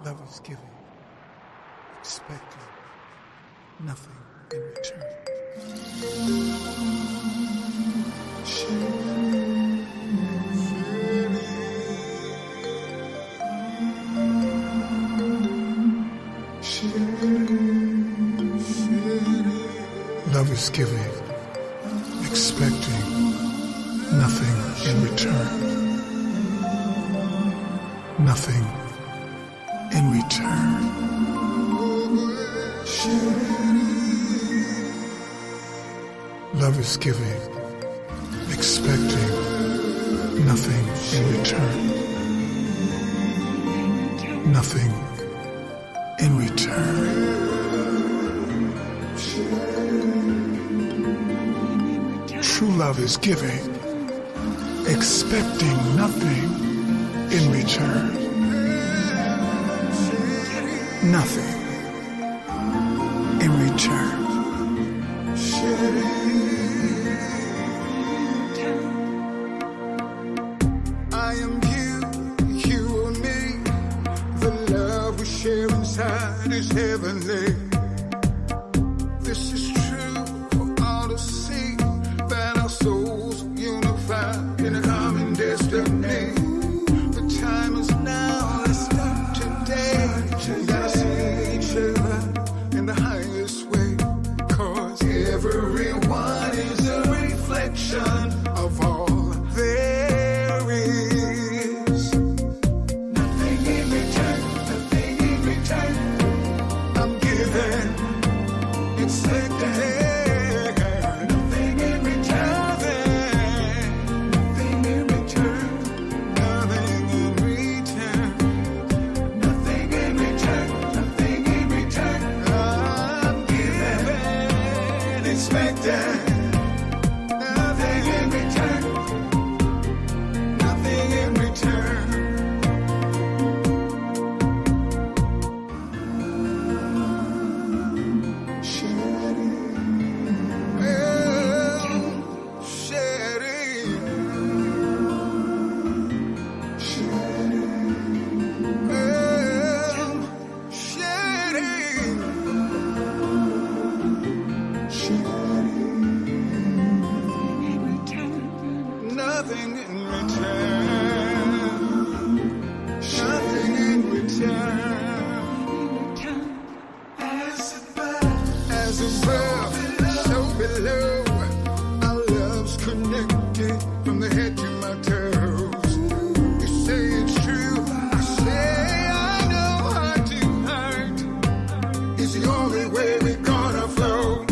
Love is giving, expecting nothing in return. Love is giving, expecting nothing in return. Nothing in return. Love is giving, expecting nothing in return. Nothing in return. True love is giving, expecting nothing in return. Nothing in return. I am you, you and me. The love we share inside is heavenly. This is true for all to see, that our souls unify in a common destiny. The time is now, let's start today. Gotta see each other in the highest way, 'cause everyone is a reflection of all there is. Nothing in return, nothing in return. I'm giving, expecting. Nothing in return, nothing in return, nothing in return, nothing in return, nothing in return. I'm giving, expecting. Nothing in return, nothing in return. Nothing in return. Nothing in return. As above, so below. Our love's connected from the head to my toes. You say it's true, I say I know heart to heart is the only way we're gonna flow.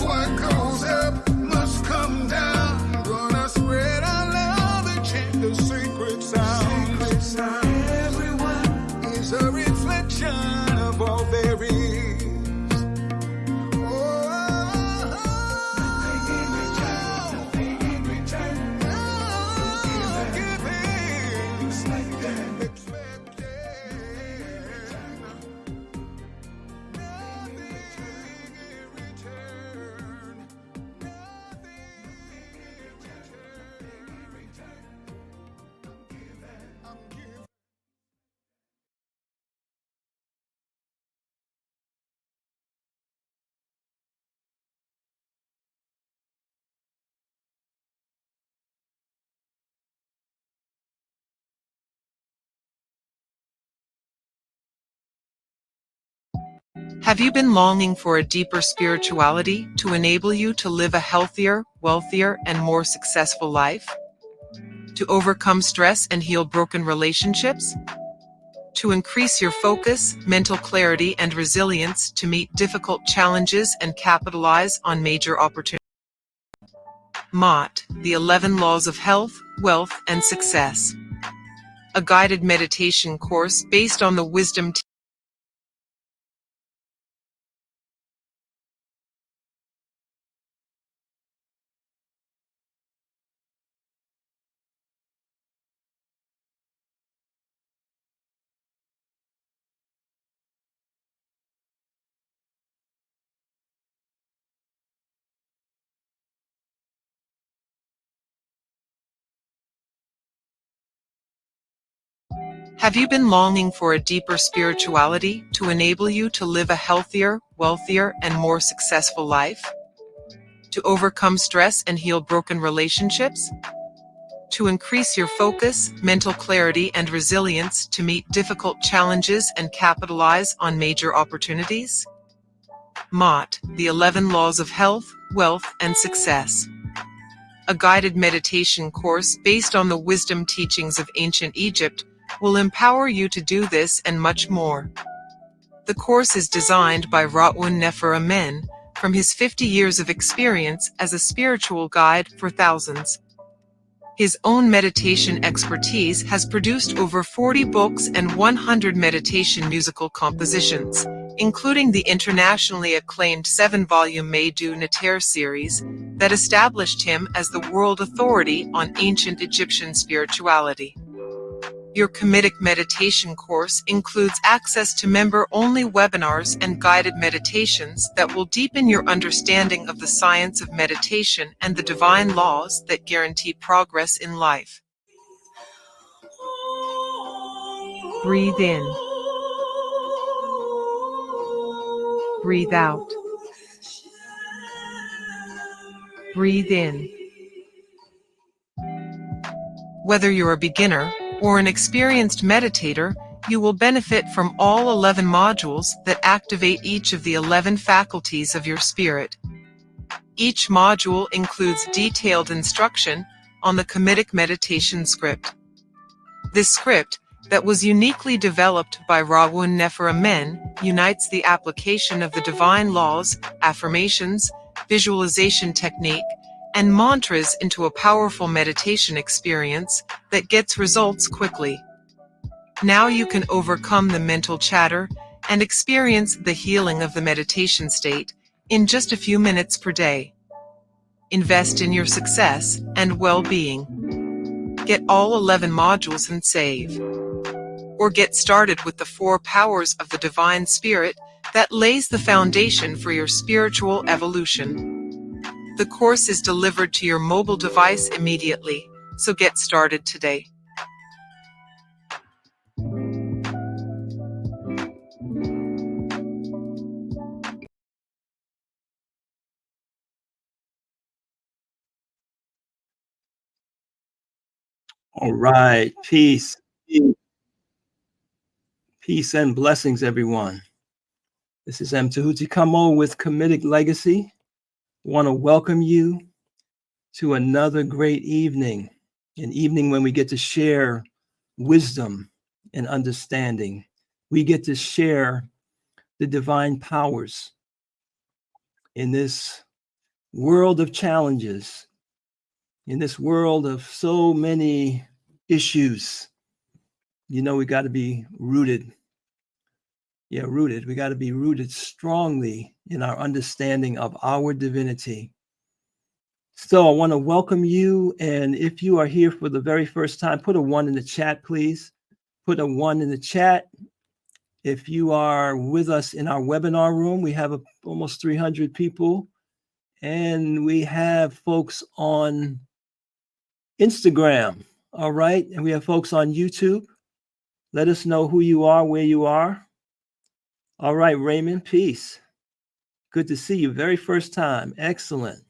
What goes up must come down. Gonna spread our love and chant the secret sound. Everyone is a reflection of all there is. Have you been longing for a deeper spirituality to enable you to live a healthier, wealthier, and more successful life? To overcome stress and heal broken relationships? To increase your focus, mental clarity, and resilience to meet difficult challenges and capitalize on major opportunities? MOT, the 11 Laws of Health, Wealth, and Success. A guided meditation course based on the wisdom Have you been longing for a deeper spirituality to enable you to live a healthier, wealthier, and more successful life? To overcome stress and heal broken relationships? To increase your focus, mental clarity, and resilience to meet difficult challenges and capitalize on major opportunities? Mott, The 11 Laws of Health, Wealth, and Success. A guided meditation course based on the wisdom teachings of ancient Egypt will empower you to do this and much more. The course is designed by Ra Un Nefer Amen from his 50 years of experience as a spiritual guide for thousands. His own meditation expertise has produced over 40 books and 100 meditation musical compositions, including the internationally acclaimed 7-volume Ra Un Nefer series that established him as the world authority on ancient Egyptian spirituality. Your Kamitic meditation course includes access to member-only webinars and guided meditations that will deepen your understanding of the science of meditation and the divine laws that guarantee progress in life. Breathe in. Breathe out. Breathe in. Whether you're a beginner or an experienced meditator, you will benefit from all 11 modules that activate each of the 11 faculties of your spirit. Each module includes detailed instruction on the Kamitic meditation script. This script, that was uniquely developed by Ra Un Nefer Amen, unites the application of the divine laws, affirmations, visualization technique, and mantras into a powerful meditation experience that gets results quickly. Now you can overcome the mental chatter and experience the healing of the meditation state in just a few minutes per day. Invest in your success and well-being. Get all 11 modules and save. Or get started with the 4 powers of the Divine Spirit that lays the foundation for your spiritual evolution. The course is delivered to your mobile device immediately, so get started today. All right. Peace and blessings, everyone. This is M. Tahuti Kamo with Kamitic Legacy. I want to welcome you to another great evening, an evening when we get to share wisdom and understanding. We get to share the divine powers in this world of challenges, in this world of so many issues. You know, we got to be rooted. Rooted. We got to be rooted strongly in our understanding of our divinity. So I want to welcome you. And if you are here for the very first time, put a 1 in the chat, please. Put a 1 in the chat. If you are with us in our webinar room, we have almost 300 people. And we have folks on Instagram. All right. And we have folks on YouTube. Let us know who you are, where you are. All right, Raymond, peace. Good to see you. Very first time. Excellent.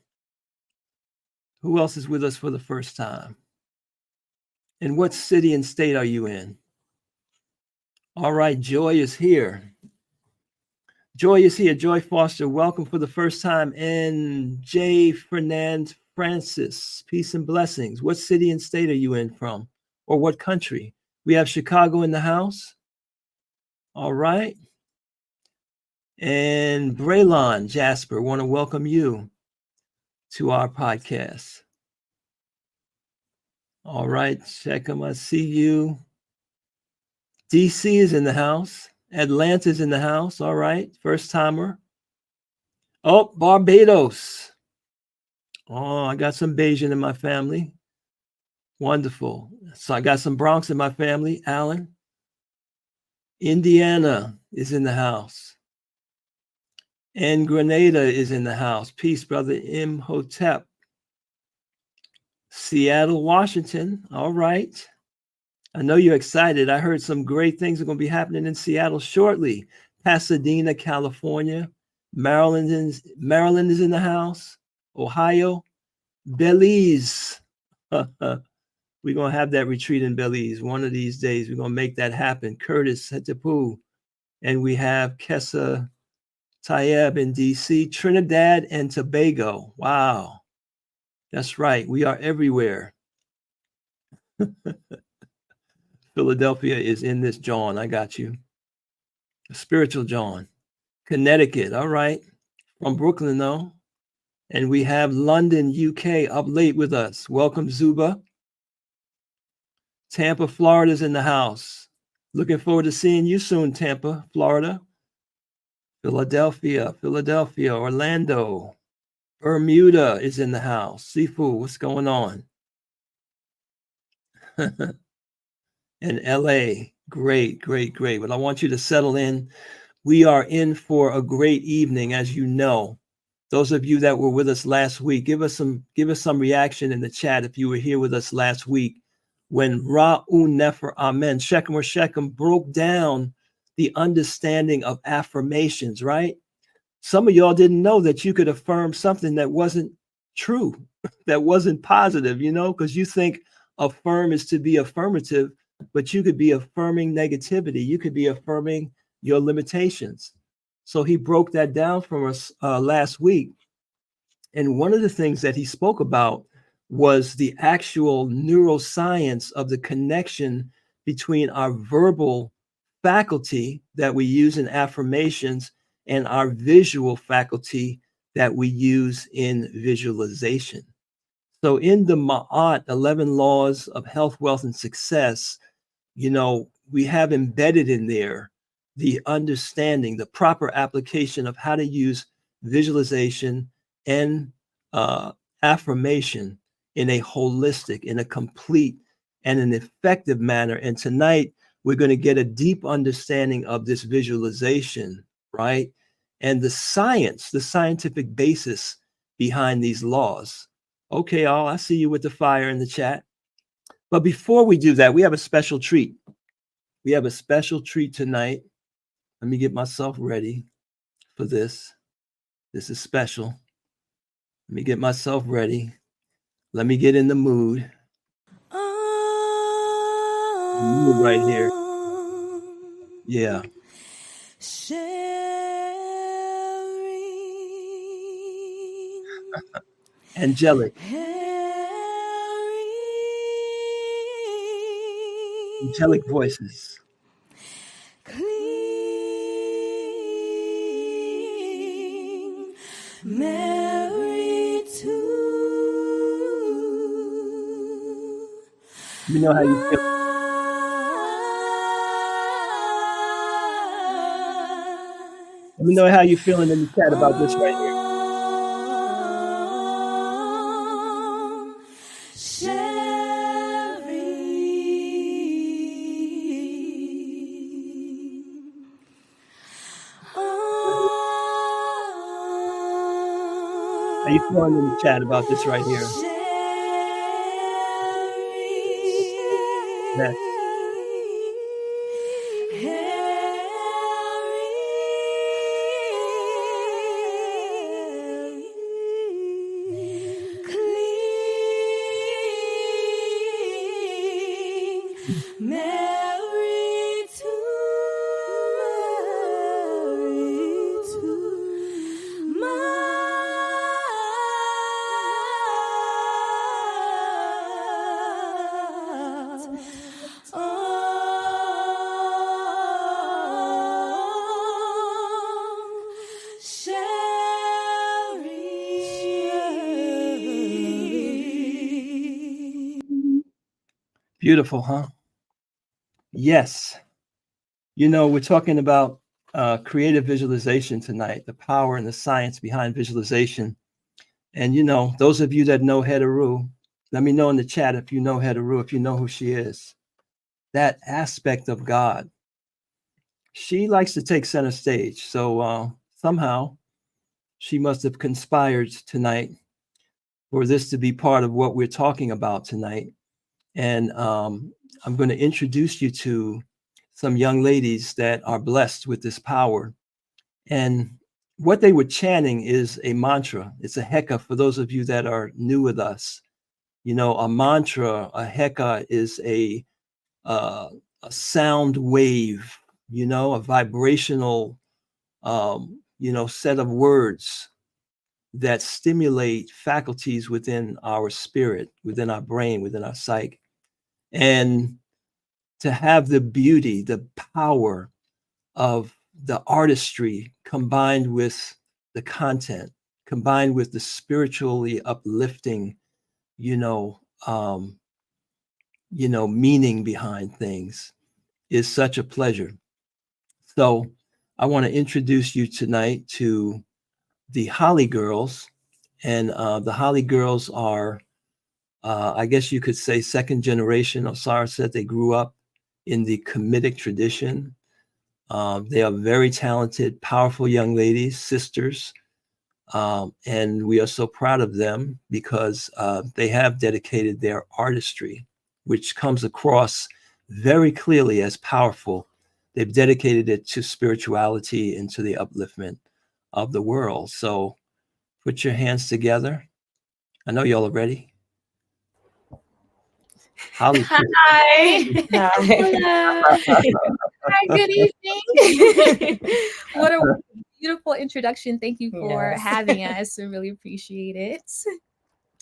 Who else is with us for the first time? And what city and state are you in? All right, Joy is here. Joy is here. Joy Foster, welcome for the first time. And J. Fernand Francis, peace and blessings. What city and state are you in from? Or what country? We have Chicago in the house. All right. And Braylon Jasper, want to welcome you to our podcast. All right, check them. I see you. DC is in the house. Atlanta's in the house. All right, first timer. Oh, Barbados. Oh, I got some Bayesian in my family. Wonderful. So I got some Bronx in my family. Alan. Indiana is in the house. And Grenada is in the house. Peace, brother Imhotep. Seattle, Washington. All right. I know you're excited. I heard some great things are going to be happening in Seattle shortly. Pasadena, California. Maryland is in the house. Ohio. Belize. We're going to have that retreat in Belize. One of these days, we're going to make that happen. Curtis, Hetipu. And we have Kessa Tayeb in DC, Trinidad and Tobago. Wow. That's right. We are everywhere. Philadelphia is in this John. I got you. Spiritual John. Connecticut. All right. From Brooklyn, though. And we have London, UK, up late with us. Welcome, Zuba. Tampa, Florida's in the house. Looking forward to seeing you soon, Tampa, Florida. Philadelphia, Orlando. Bermuda is in the house. Sifu, what's going on? And LA, great. But I want you to settle in. We are in for a great evening, as you know. Those of you that were with us last week, give us some reaction in the chat if you were here with us last week when Ra Un Nefer Amen, Shechem or Shechem, broke down the understanding of affirmations, right? Some of y'all didn't know that you could affirm something that wasn't true, that wasn't positive, because you think affirm is to be affirmative, but you could be affirming negativity. You could be affirming your limitations. So he broke that down from us last week. And one of the things that he spoke about was the actual neuroscience of the connection between our verbal faculty that we use in affirmations and our visual faculty that we use in visualization. So in the Ma'at, 11 Laws of Health, Wealth, and Success, we have embedded in there the understanding, the proper application of how to use visualization and affirmation in a holistic, in a complete, and an effective manner. And tonight, we're going to get a deep understanding of this visualization, right? And the science, the scientific basis behind these laws. Okay, all, I see you with the fire in the chat. But before we do that, we have a special treat. We have a special treat tonight. Let me get myself ready for this. This is special. Let me get myself ready. Let me get in the mood. Mood right here. Yeah. Angelic. Angelic voices. Cling, married to. Let me know how you feel. Let me know how you're feeling in the chat about this right here. How you feeling in the chat about this right here? Next. Beautiful, huh? Yes. We're talking about creative visualization tonight, the power and the science behind visualization. And, those of you that know Heteru, let me know in the chat if you know Heteru, if you know who she is. That aspect of God. She likes to take center stage. So somehow she must have conspired tonight for this to be part of what we're talking about tonight. And I'm going to introduce you to some young ladies that are blessed with this power. And what they were chanting is a mantra. It's a heka for those of you that are new with us. You know, a mantra, a heka is uh, a sound wave, you know, a vibrational, set of words that stimulate faculties within our spirit, within our brain, within our psyche. And to have the beauty, the power of the artistry combined with the content, combined with the spiritually uplifting, you know, um, meaning behind things is such a pleasure. So I want to introduce you tonight to the Holly Girls. And the Holly Girls are, I guess you could say, second generation. Osara said they grew up in the Kamitic tradition. They are very talented, powerful young ladies, sisters. And we are so proud of them because they have dedicated their artistry, which comes across very clearly as powerful. They've dedicated it to spirituality and to the upliftment of the world. So put your hands together. I know y'all are ready. Holly. Hi. Hello. Hi, good evening. What a beautiful introduction. Thank you for having us. I really appreciate it.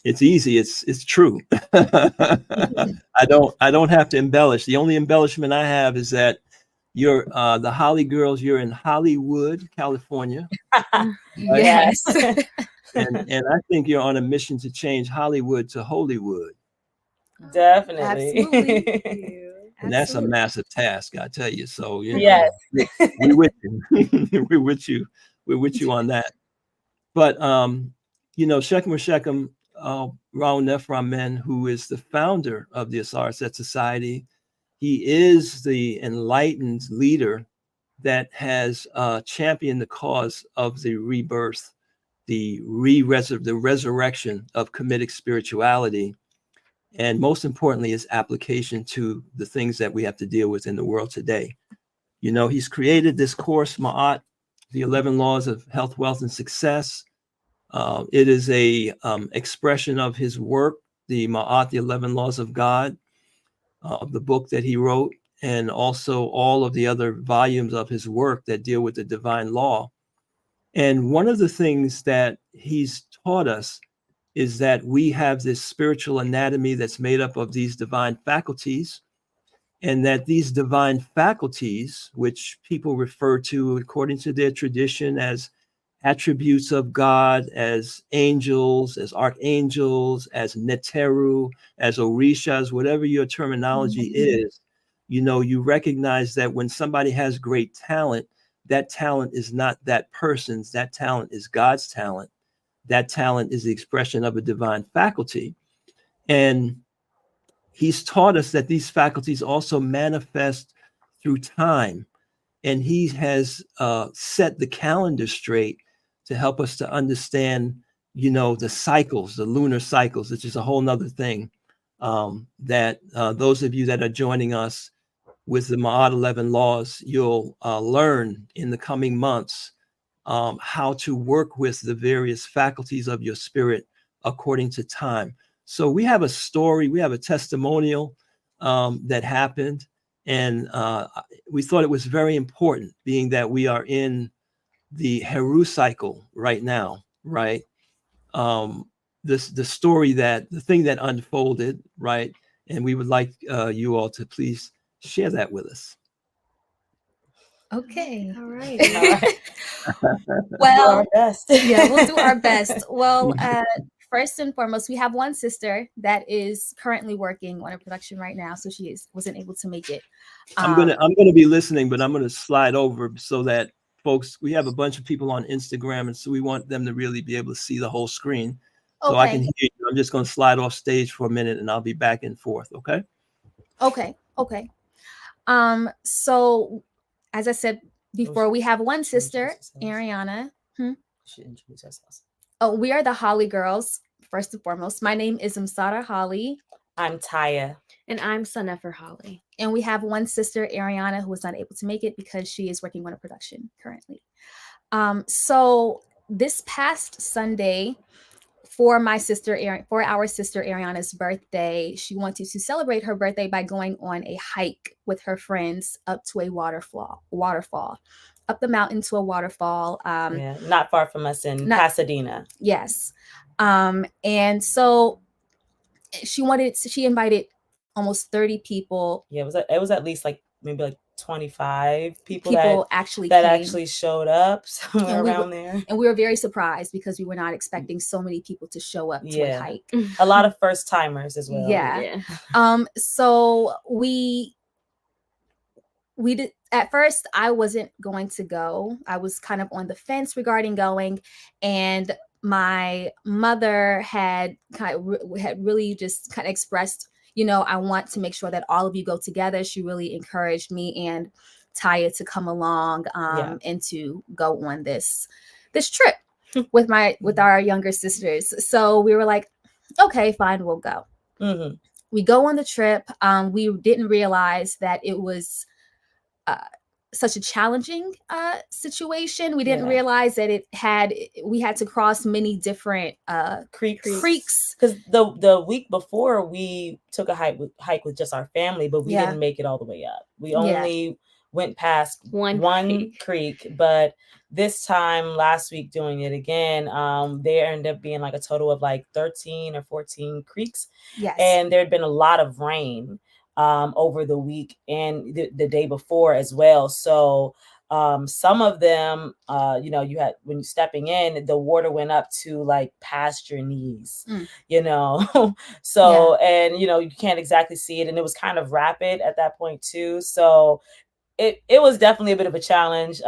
It's easy. It's true. I don't have to embellish. The only embellishment I have is that you're the Holly Girls. You're in Hollywood, California. Yes. And I think you're on a mission to change Hollywood to Hollywood. Definitely. Absolutely. And that's a massive task, I tell you. So Yes. we're with you. we're with you. We're with you on that. But Shechem Shechem Ra Un Nefer Amen, who is the founder of the Asar Set Society, he is the enlightened leader that has championed the cause of the rebirth, the resurrection of Kamitic spirituality, and most importantly, his application to the things that we have to deal with in the world today. You know, he's created this course, Ma'at, the 11 Laws of Health, Wealth, and Success. It is a expression of his work, the Ma'at, the 11 Laws of God, of the book that he wrote, and also all of the other volumes of his work that deal with the divine law. And one of the things that he's taught us is that we have this spiritual anatomy that's made up of these divine faculties, and that these divine faculties, which people refer to according to their tradition as attributes of God, as angels, as archangels, as neteru, as orishas, whatever your terminology is, you recognize that when somebody has great talent, that talent is not that person's, that talent is God's talent. That talent is the expression of a divine faculty. And he's taught us that these faculties also manifest through time. And he has set the calendar straight to help us to understand, the cycles, the lunar cycles, which is a whole nother thing that those of you that are joining us with the Ma'at 11 laws, you'll learn in the coming months how to work with the various faculties of your spirit according to time. So we have a story, we have a testimonial that happened, and we thought it was very important, being that we are in the Heru cycle right now, right? The story the thing that unfolded, right? And we would like you all to please share that with us. Okay. All right. Well, our best. Yeah, we'll do our best. Well, first and foremost, we have one sister that is currently working on a production right now, so she wasn't able to make it. I'm gonna be listening, but I'm gonna slide over so that folks, we have a bunch of people on Instagram, and so we want them to really be able to see the whole screen. So I can hear you. I'm just gonna slide off stage for a minute, and I'll be back and forth. Okay. Okay. So as I said before, we have one sister, Ariana. Should introduce ourselves. Oh, we are the Holly Girls. First and foremost, my name is Msara Holly. I'm Taya. And I'm Son Nefer Holly. And we have one sister, Ariana, who was not able to make it because she is working on a production currently. So this past Sunday, for our sister Ariana's birthday, she wanted to celebrate her birthday by going on a hike with her friends up to a waterfall up the mountain to a waterfall. Not far from us in Pasadena. Yes. And so she invited almost 30 people. Yeah, it was at least maybe 25 people that actually showed up somewhere around there. And we were very surprised because we were not expecting so many people to show up to a hike. A lot of first timers as well. Yeah. So we did. At first, I wasn't going to go. I was kind of on the fence regarding going, and my mother had really just kind of expressed, I want to make sure that all of you go together. She really encouraged me and Taya to come along and to go on this trip with our younger sisters. So we were like, okay, fine, we'll go. Mm-hmm. We go on the trip. We didn't realize that it was such a challenging situation. We didn't realize that we had to cross many different creeks. Because the week before we took a hike with just our family, but we didn't make it all the way up. We only went past one creek, but this time last week doing it again, there ended up being a total of 13 or 14 creeks. Yes. And there had been a lot of rain over the week and the day before as well. So some of them, you had, when you're stepping in, the water went up to past your knees, so, and, you can't exactly see it. And it was kind of rapid at that point too. So it was definitely a bit of a challenge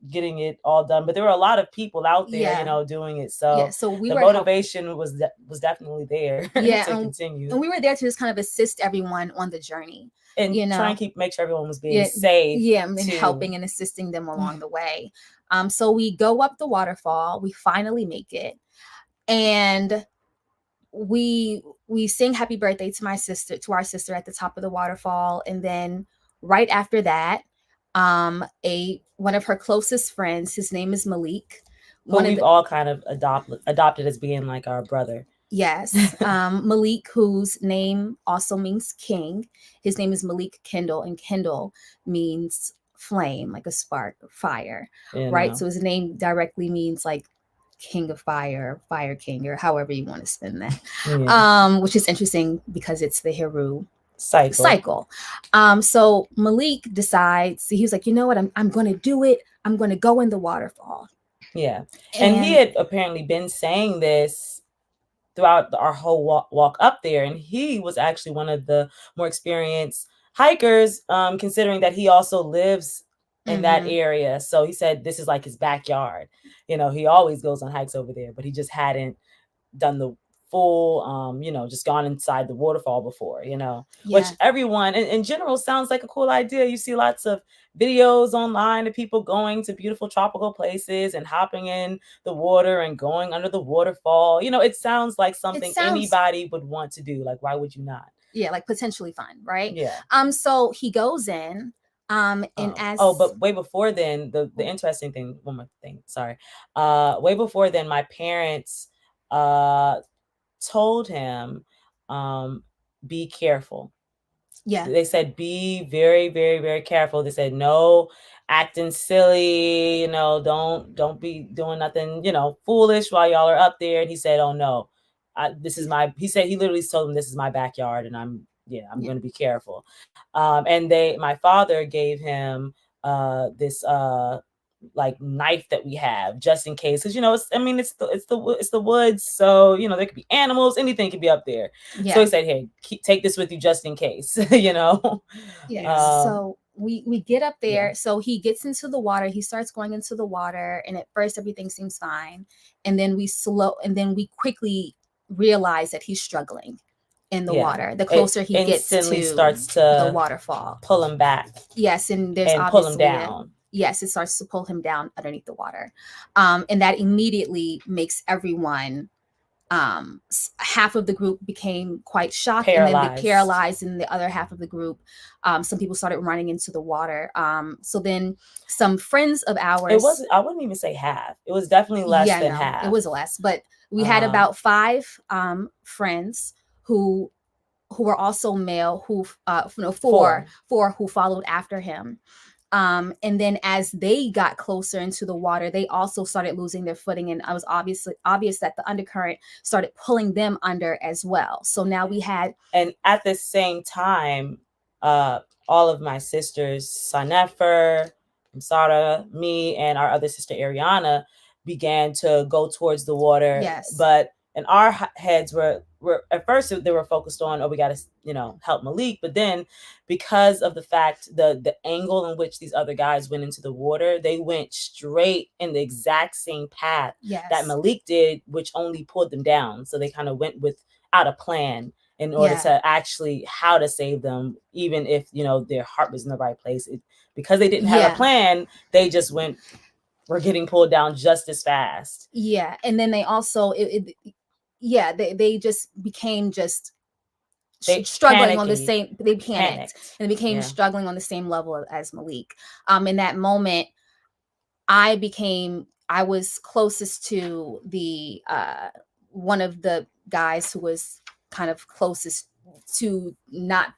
getting it all done, but there were a lot of people out there, doing it. So, so the motivation was definitely there to continue. And we were there to just kind of assist everyone on the journey and try and make sure everyone was being safe. Yeah, and helping and assisting them along the way. So we go up the waterfall. We finally make it, and we sing happy birthday to our sister at the top of the waterfall, and then right after that, one of her closest friends, his name is Malik. We've all kind of adopted as being our brother. Yes. Malik, whose name also means king. His name is Malik Kendall, and Kendall means flame, like a spark, fire, right? So his name directly means king of fire, fire king, or however you want to spin that. Which is interesting because it's the Heru cycle. So Malik decides, he was like, you know what, I'm going to do it. I'm going to go in the waterfall. Yeah. And he had apparently been saying this throughout our whole walk up there. And he was actually one of the more experienced hikers, considering that he also lives in that area. So he said this is his backyard. He always goes on hikes over there, but he just hadn't done the full, just gone inside the waterfall before, which everyone in general sounds like a cool idea. You see lots of videos online of people going to beautiful tropical places and hopping in the water and going under the waterfall. It sounds like something anybody would want to do. Why would you not? Yeah, potentially fun, right? Yeah. So he goes in. But way before then, the interesting thing, one more thing, sorry. Way before then, my parents told him, be careful. Yeah. They said, be very, very, very careful. They said, no acting silly, don't be doing nothing, foolish while y'all are up there. And he said, oh no, he said, he literally told them, this is my backyard and I'm going to be careful. And my father gave him this knife that we have just in case, because it's the woods, so there could be animals, anything could be up there. So he said, hey, take this with you just in case. So we get up there. So he gets into the water, he starts going into the water, and at first everything seems fine, and then we quickly realize that he's struggling in the water. The closer he gets to starts to the waterfall, pull him back. Yes, and there's and pull him down. Yes, it starts to pull him down underneath the water. And that immediately makes everyone half of the group became quite shocked Paralyzed. and then they paralyzed, and the other half of the group, some people started running into the water. So then some friends of ours, it was, I wouldn't even say half, it was definitely less than half. It was less, but we had about 5 friends who were also male, who four who followed after him. And then as they got closer into the water, they also started losing their footing, and it was obvious that the undercurrent started pulling them under as well. So now we had, and at the same time, all of my sisters, Sa Nefer, Sarah, me, and our other sister Ariana began to go towards the water. Yes. But in our heads were at first they were focused on, oh, we got to help Malik. But then because of the fact the angle in which these other guys went into the water, they went straight in the exact same path that Malik did, which only pulled them down. So they kind of went without a plan in order to actually how to save them, even if their heart was in the right place. Because they didn't have a plan, they just were getting pulled down just as fast. Yeah, and then they also they just became struggling on the same. They panicked and they became struggling on the same level as Malik. In that moment, I was closest to the one of the guys who was kind of closest to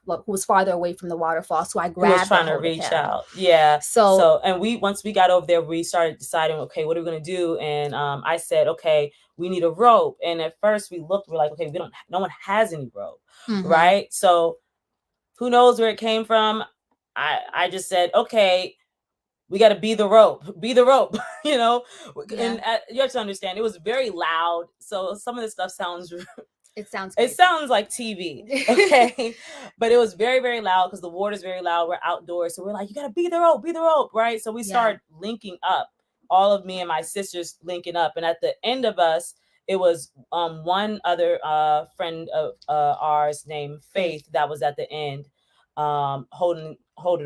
who was farther away from the waterfall. So I grabbed, was trying to reach out. Yeah. So and once we got over there, we started deciding, okay, what are we gonna do? And I said, okay, we need a rope. And at first we're like, okay, no one has any rope, right? So who knows where it came from? I just said, okay, we got to be the rope, and you have to understand, it was very loud. So some of this stuff sounds like TV. Okay. But it was very, very loud because the water's very loud. We're outdoors. So we're like, you got to be the rope. Right. So we start linking up, all of me and my sisters linking up. And at the end of us, it was one other friend of ours named Faith that was at the end, holding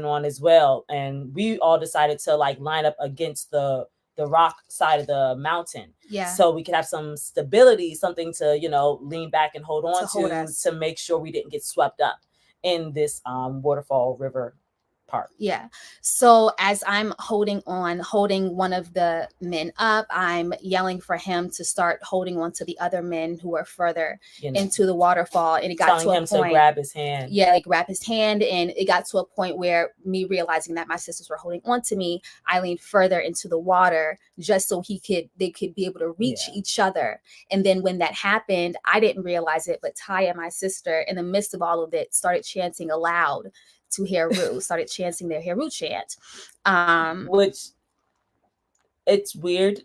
on as well. And we all decided to line up against the rock side of the mountain, so we could have some stability, something to lean back and hold on to make sure we didn't get swept up in this waterfall river part. So as I'm holding one of the men up, I'm yelling for him to start holding on to the other men who are further into the waterfall, and it got to a point to grab his hand. Grab his hand, and it got to a point where me realizing that my sisters were holding on to me, I leaned further into the water just so they could be able to reach each other. And then when that happened, I didn't realize it, but Taya, my sister, in the midst of all of it, started chanting aloud to Heru, started chanting their Heru chant. Which, it's weird.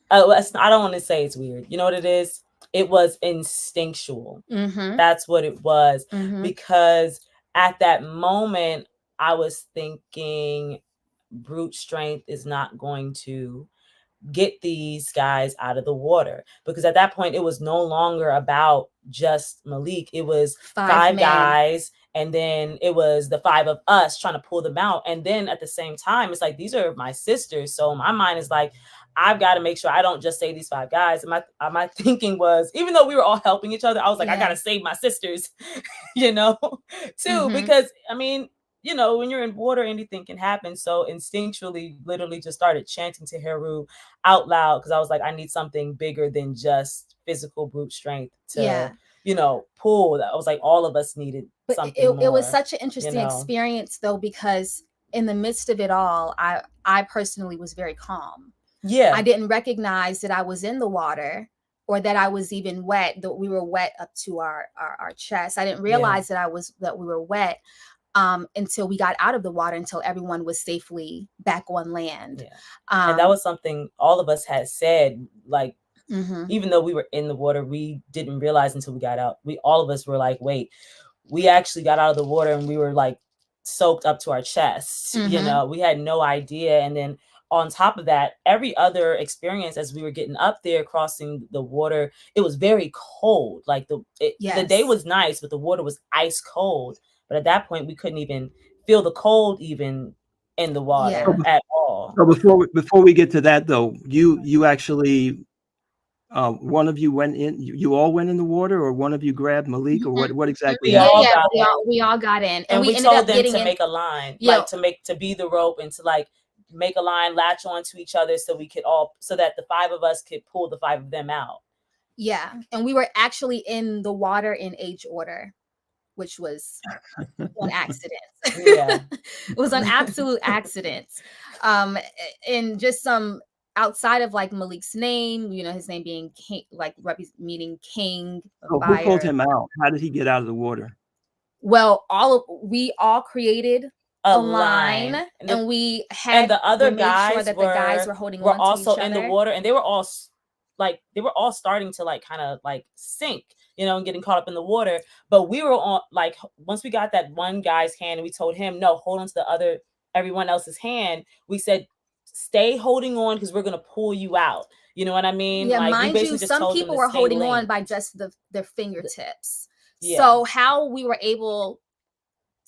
I don't want to say it's weird. You know what it is? It was instinctual. That's what it was. Because at that moment, I was thinking brute strength is not going to get these guys out of the water, because at that point it was no longer about just Malik. It was 5 guys, and then it was the 5 of us trying to pull them out. And then at the same time, it's like, these are my sisters. So my mind is like, I've got to make sure I don't just save these 5 guys. And my thinking was, even though we were all helping each other, I was like, I got to save my sisters, too. Because, I mean, when you're in water, anything can happen. So instinctually, literally just started chanting to Heru out loud, because I was like, I need something bigger than just physical brute strength to, pull. I was like, all of us needed something more. It was such an interesting experience, though, because in the midst of it all, I personally was very calm. I didn't recognize that I was in the water, or that I was even wet, that we were wet up to our chest. I didn't realize that we were wet until we got out of the water, until everyone was safely back on land. And that was something all of us had said, like, even though we were in the water, we didn't realize until we got out. All of us were like, wait, we actually got out of the water and we were like soaked up to our chests. We had no idea. And then on top of that, every other experience as we were getting up there, crossing the water, it was very cold. Like the day was nice, but the water was ice cold. But at that point, we couldn't even feel the cold even in the water at all. So before we get to that, though, you actually one of you went in, you all went in the water, or one of you grabbed Malik, or what exactly We happened? We all got in, and we ended told up them getting to in. make a line, Yeah. like to be the rope and to like make a line, latch onto each other so we could all, so that the 5 of us could pull the 5 of them out. Yeah, and we were actually in the water in H order, which was an accident. Yeah. It was an absolute accident. And just some outside of like Malik's name, you know, his name being king, like meaning king of Oh, fire. who pulled him out? How did he get out of the water? Well, we all created a line, and we had, and the other guys sure that the guys were holding were on also to each in other. the water, and they were all starting to like kind of like sink, you know, and getting caught up in the water. But we were on, like, once we got that one guy's hand and we told him, no, hold on to everyone else's hand, we said, stay holding on because we're going to pull you out. You know what I mean? Yeah, like, mind you, some people were holding on by just their fingertips. Yeah. So how we were able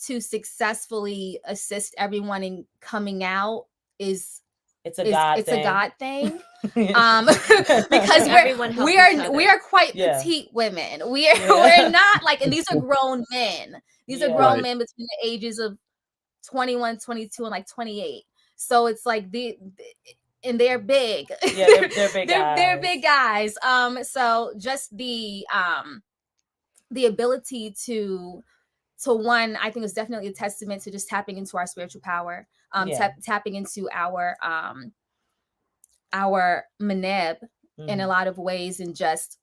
to successfully assist everyone in coming out is a God thing. Because we are quite petite women. We're not like, and these are grown men. These are grown men between the ages of 21, 22, and like 28. So it's like and they're big. Yeah, they're big guys. They're big guys. So just the ability to one, I think, is definitely a testament to just tapping into our spiritual power, tapping into our maneb in a lot of ways, and just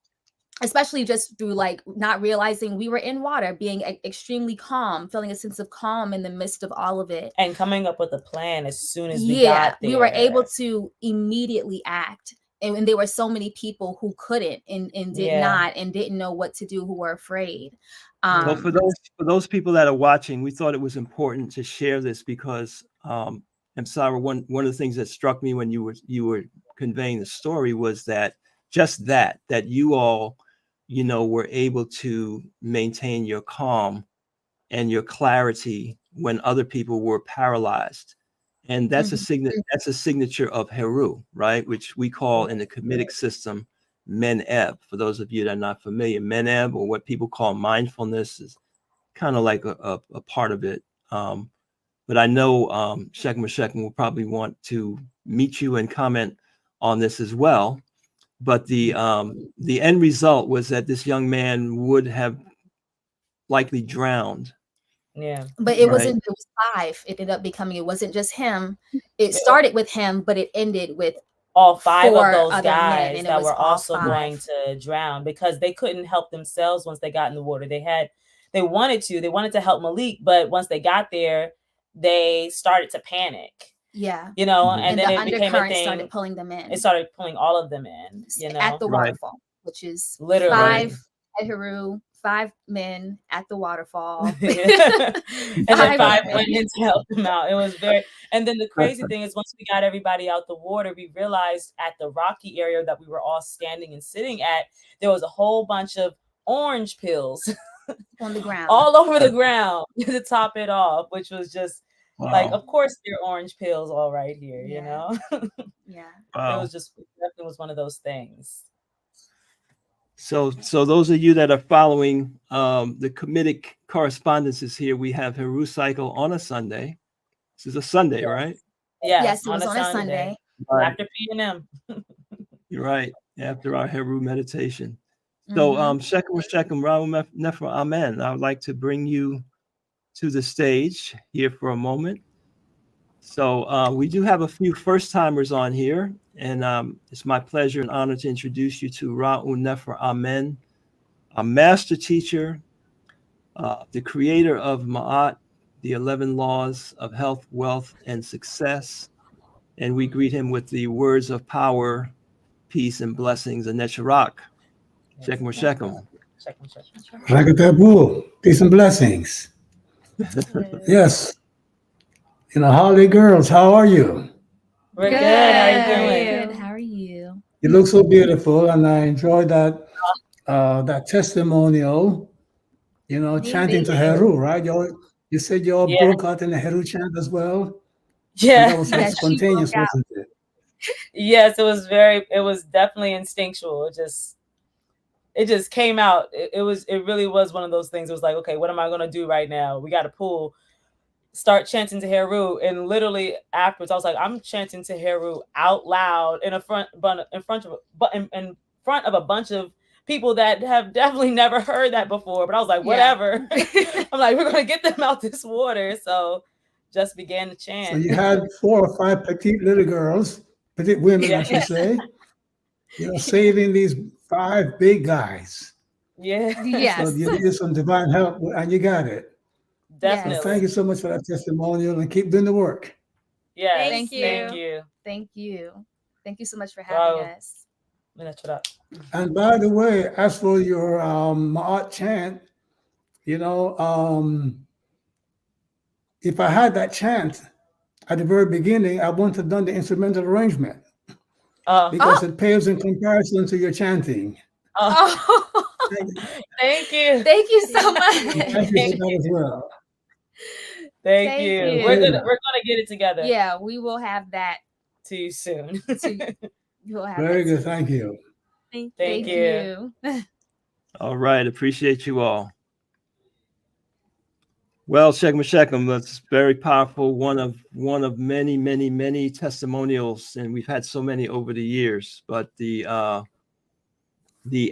especially just through like not realizing we were in water, being extremely calm, feeling a sense of calm in the midst of all of it, and coming up with a plan as soon as we got there. We were able to immediately act. And there were so many people who couldn't and did not and didn't know what to do, who were afraid. Well, for those people that are watching, we thought it was important to share this because, and Sarah, one of the things that struck me when you were conveying the story was that that you all, you know, were able to maintain your calm and your clarity when other people were paralyzed. And that's a signature of Heru, right? Which we call in the Kamitic system Meneb. For those of you that are not familiar, Meneb, or what people call mindfulness, is kind of like a part of it. But I know Shekem will probably want to meet you and comment on this as well. But the end result was that this young man would have likely drowned. Yeah, but it wasn't. It was 5. It ended up becoming. It wasn't just him. It started with him, but it ended with all 5 of those guys that were also 5. going to drown because they couldn't help themselves once they got in the water. They wanted to help Malik, but once they got there, they started to panic. Yeah, you know, and then it became a thing. Started pulling them in. It started pulling all of them in, you know, at the waterfall, which is literally 5 at Heru. 5 men at the waterfall. And then 5 women to help them out. It was and then the crazy thing is once we got everybody out the water, we realized at the rocky area that we were all standing and sitting at, there was a whole bunch of orange pills on the ground, all over the ground to top it off, which was just like, of course, they're orange pills all right here, you know? Yeah. It was just, it definitely was one of those things. So those of you that are following the Kamitic correspondences here, we have Heru cycle on a Sunday. This is a Sunday, right? Yes, it was on a Sunday. Right. After P&M. You're right. After our Heru meditation. So Shekem, Ra Un Nefer Amen. I would like to bring you to the stage here for a moment. So we do have a few first-timers on here, and it's my pleasure and honor to introduce you to Ra Un Nefer Amen, a master teacher, the creator of Ma'at, the 11 laws of health, wealth, and success. And we greet him with the words of power, peace, and blessings, and Necharak. Shekem. Ragatabu, peace and blessings. Yes. You know, Holly girls, how are you? We're good. How are you doing? Good. How are you? You look so beautiful, and I enjoyed that testimonial. You know, chanting to Heru, right? You said you all broke out in the Heru chant as well. Yeah, and that was spontaneous, wasn't it? Yes, it was definitely instinctual. It just came out. It really was one of those things. It was like, okay, what am I going to do right now? We got to start chanting to Heru. And literally afterwards, I was like, I'm chanting to Heru out loud in front of a bunch of people that have definitely never heard that before. But I was like, whatever. Yeah. I'm like, we're going to get them out this water. So just began to chant. So you had 4 or 5 petite little girls, petite women, I should say, saving these 5 big guys. Yeah. Yes. So you needed some divine help, and you got it. Definitely. So thank you so much for that testimonial, and keep doing the work. Yes. Thank you. Thank you. Thank you so much for having us. And by the way, as for your Ma'at chant, if I had that chant at the very beginning, I wouldn't have done the instrumental arrangement because it pales in comparison to your chanting. Thank you. Thank you so much. Thank you for that as well. Thank you. We're gonna get it together. Yeah, we will have that to you soon. Very good. Thank you. Thank you. All right. Appreciate you all. Well, Shechem, that's very powerful. One of many, many, many testimonials, and we've had so many over the years. But the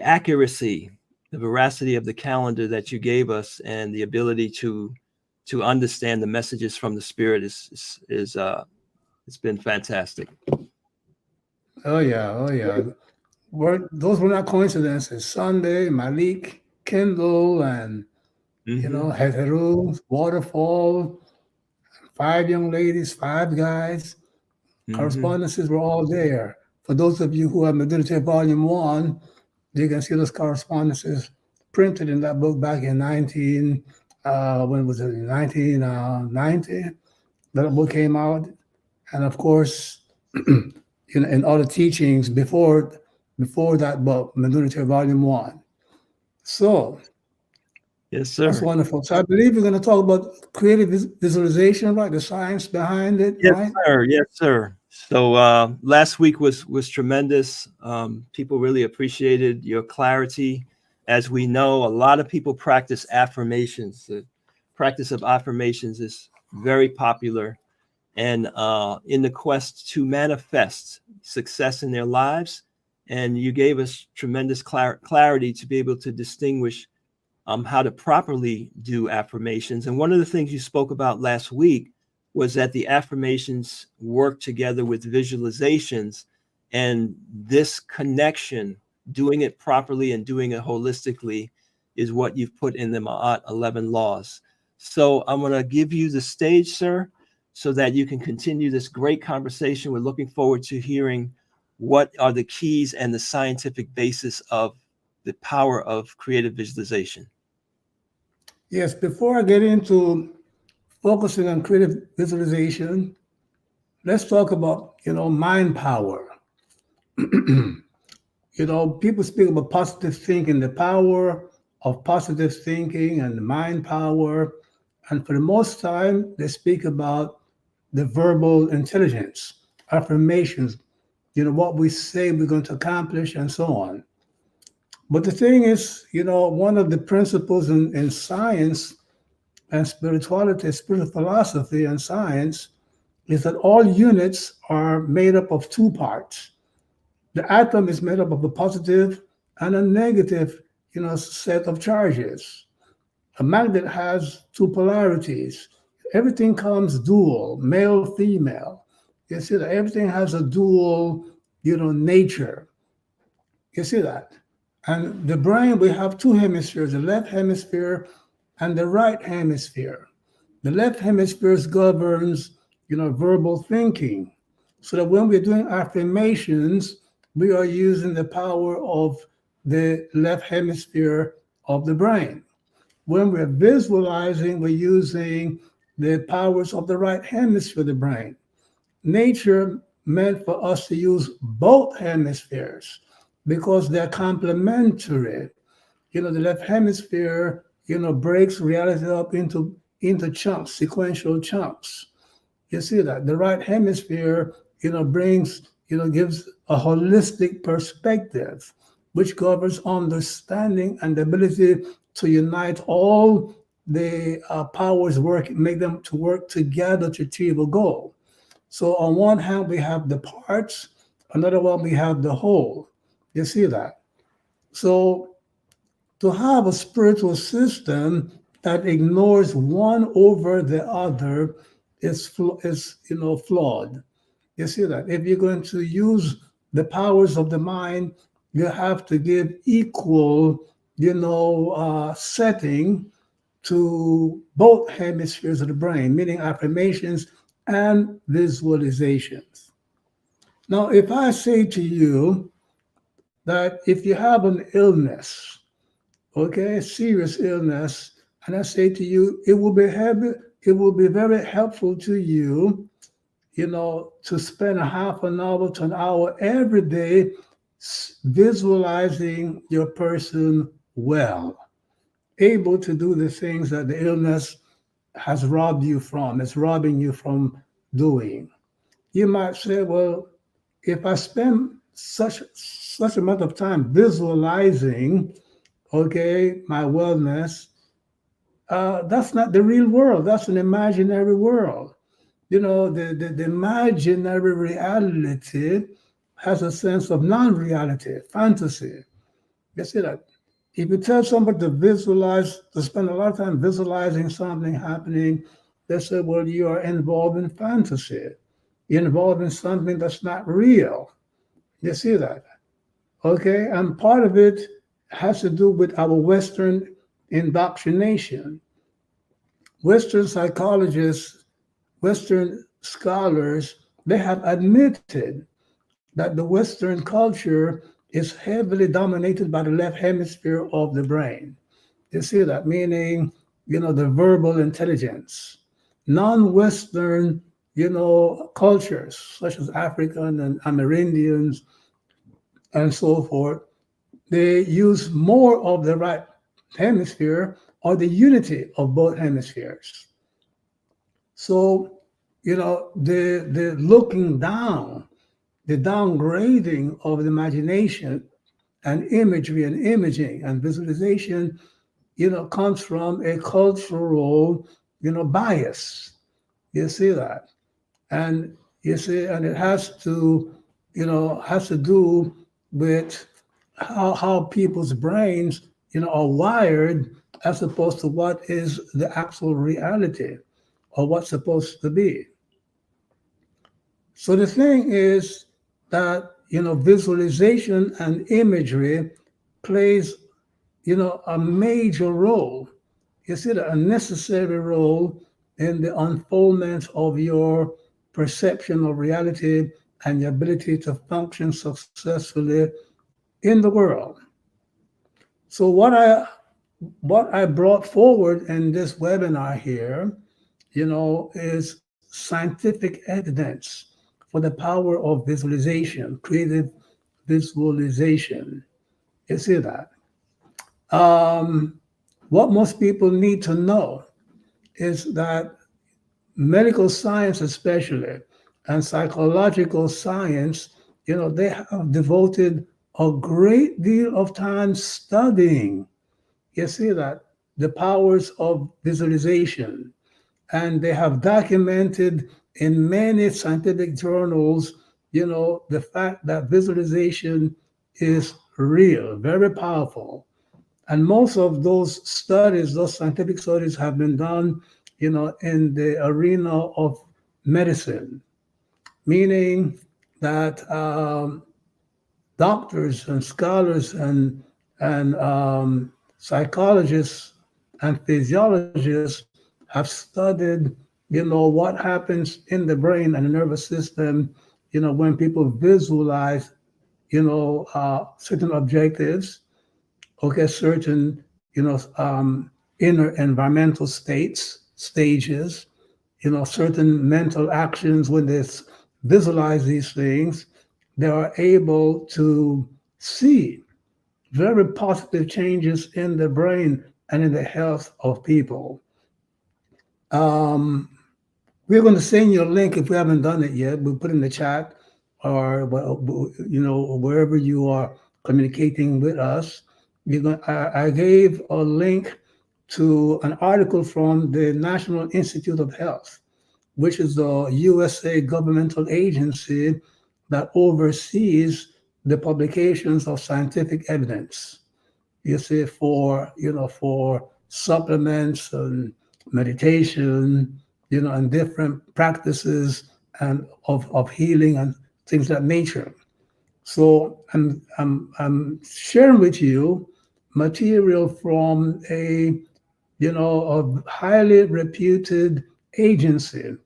accuracy, the veracity of the calendar that you gave us, and the ability to understand the messages from the Spirit is it's been fantastic. Oh yeah. Those were not coincidences. Sunday, Malik, Kendall, and Heteru, Waterfall, 5 young ladies, 5 guys. Correspondences were all there. For those of you who have Meditative Volume 1, you can see those correspondences printed in that book back in 1990. That book came out. And of course, in all the teachings before that book, Meditative Volume 1. So, yes, sir. That's wonderful. So I believe we're going to talk about creative visualization, right? The science behind it, yes, right? Sir. Yes, sir. So last week was tremendous. People really appreciated your clarity. As we know, a lot of people practice affirmations. The practice of affirmations is very popular. And in the quest to manifest success in their lives. And you gave us tremendous clarity to be able to distinguish how to properly do affirmations. And one of the things you spoke about last week was that the affirmations work together with visualizations, and this connection, doing it properly and doing it holistically, is what you've put in the Ma'at 11 laws. So I'm going to give you the stage, sir, so that you can continue this great conversation. We're looking forward to hearing what are the keys and the scientific basis of the power of creative visualization. Yes, before I get into focusing on creative visualization, let's talk about, mind power. People speak about positive thinking, the power of positive thinking and the mind power. And for the most time, they speak about the verbal intelligence, affirmations, what we say we're going to accomplish and so on. But the thing is, one of the principles in science and spirituality, spiritual philosophy and science, is that all units are made up of 2 parts. The atom is made up of a positive and a negative, set of charges. A magnet has 2 polarities. Everything comes dual, male, female. You see that everything has a dual, nature. You see that? And the brain, we have 2 hemispheres, the left hemisphere and the right hemisphere. The left hemisphere governs, verbal thinking. So that when we're doing affirmations, we are using the power of the left hemisphere of the brain. When we're visualizing, we're using the powers of the right hemisphere of the brain. Nature meant for us to use both hemispheres because they're complementary. The left hemisphere, breaks reality up into chunks, sequential chunks. You see that? The right hemisphere, brings gives a holistic perspective, which covers understanding and the ability to unite all the powers work, make them to work together to achieve a goal. So on one hand, we have the parts, another one we have the whole. You see that? So to have a spiritual system that ignores one over the other is flawed. You see that? If you're going to use the powers of the mind, you have to give equal, setting to both hemispheres of the brain, meaning affirmations and visualizations. Now, if I say to you that if you have an illness, okay, serious illness, and I say to you, it will be very helpful to you, to spend a half an hour to an hour every day visualizing your person well, able to do the things that the illness has robbed you from, it's robbing you from doing. You might say, well, if I spend such amount of time visualizing, okay, my wellness, that's not the real world. That's an imaginary world. The imaginary reality has a sense of non-reality, fantasy. You see that? If you tell somebody to visualize, to spend a lot of time visualizing something happening, they say, well, you are involved in fantasy. You're involved in something that's not real. You see that? Okay? And part of it has to do with our Western indoctrination. Western psychologists, Western scholars, they have admitted that the Western culture is heavily dominated by the left hemisphere of the brain. You see that? Meaning, the verbal intelligence. Non-Western, cultures, such as African and Amerindians and so forth, they use more of the right hemisphere or the unity of both hemispheres. So, the looking down, the downgrading of the imagination and imagery and imaging and visualization, comes from a cultural, bias. You see that? And you see, and it has to do with how people's brains, are wired as opposed to what is the actual reality or what's supposed to be. So the thing is that, visualization and imagery plays, a major role. You see, a necessary role in the unfoldment of your perception of reality and your ability to function successfully in the world. So what I brought forward in this webinar here, is scientific evidence for the power of visualization, creative visualization. You see that? Um, what most people need to know is that medical science, especially, and psychological science, they have devoted a great deal of time studying. You see that? The powers of visualization. And they have documented in many scientific journals, the fact that visualization is real, very powerful. And most of those studies, those scientific studies, have been done, in the arena of medicine, meaning that doctors and scholars and psychologists and physiologists have studied, what happens in the brain and the nervous system, when people visualize, certain objectives, okay, certain, inner environmental stages, certain mental actions. When they visualize these things, they are able to see very positive changes in the brain and in the health of people. Um, we're going to send you a link if we haven't done it yet. We'll put in the chat or wherever you are communicating with us, I gave a link to an article from the National Institute of Health, which is the USA governmental agency that oversees the publications of scientific evidence. You see, for supplements and meditation, and different practices and of healing and things of that nature. So I'm sharing with you material from a highly reputed agency.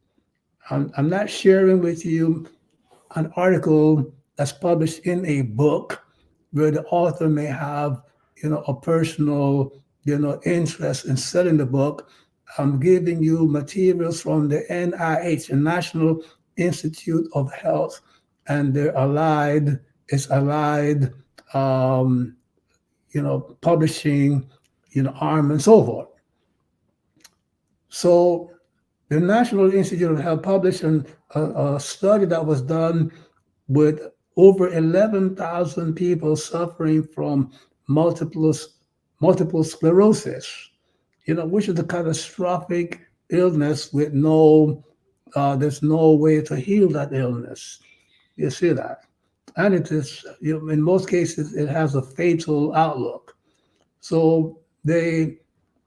I'm not sharing with you an article that's published in a book where the author may have, a personal, interest in selling the book. I'm giving you materials from the NIH, the National Institute of Health, and it's allied, um, publishing, arm and so forth. So the National Institute of Health published a study that was done with over 11,000 people suffering from multiple multiple sclerosis, which is a catastrophic illness with there's no way to heal that illness. You see that, and it is, in most cases, it has a fatal outlook. So they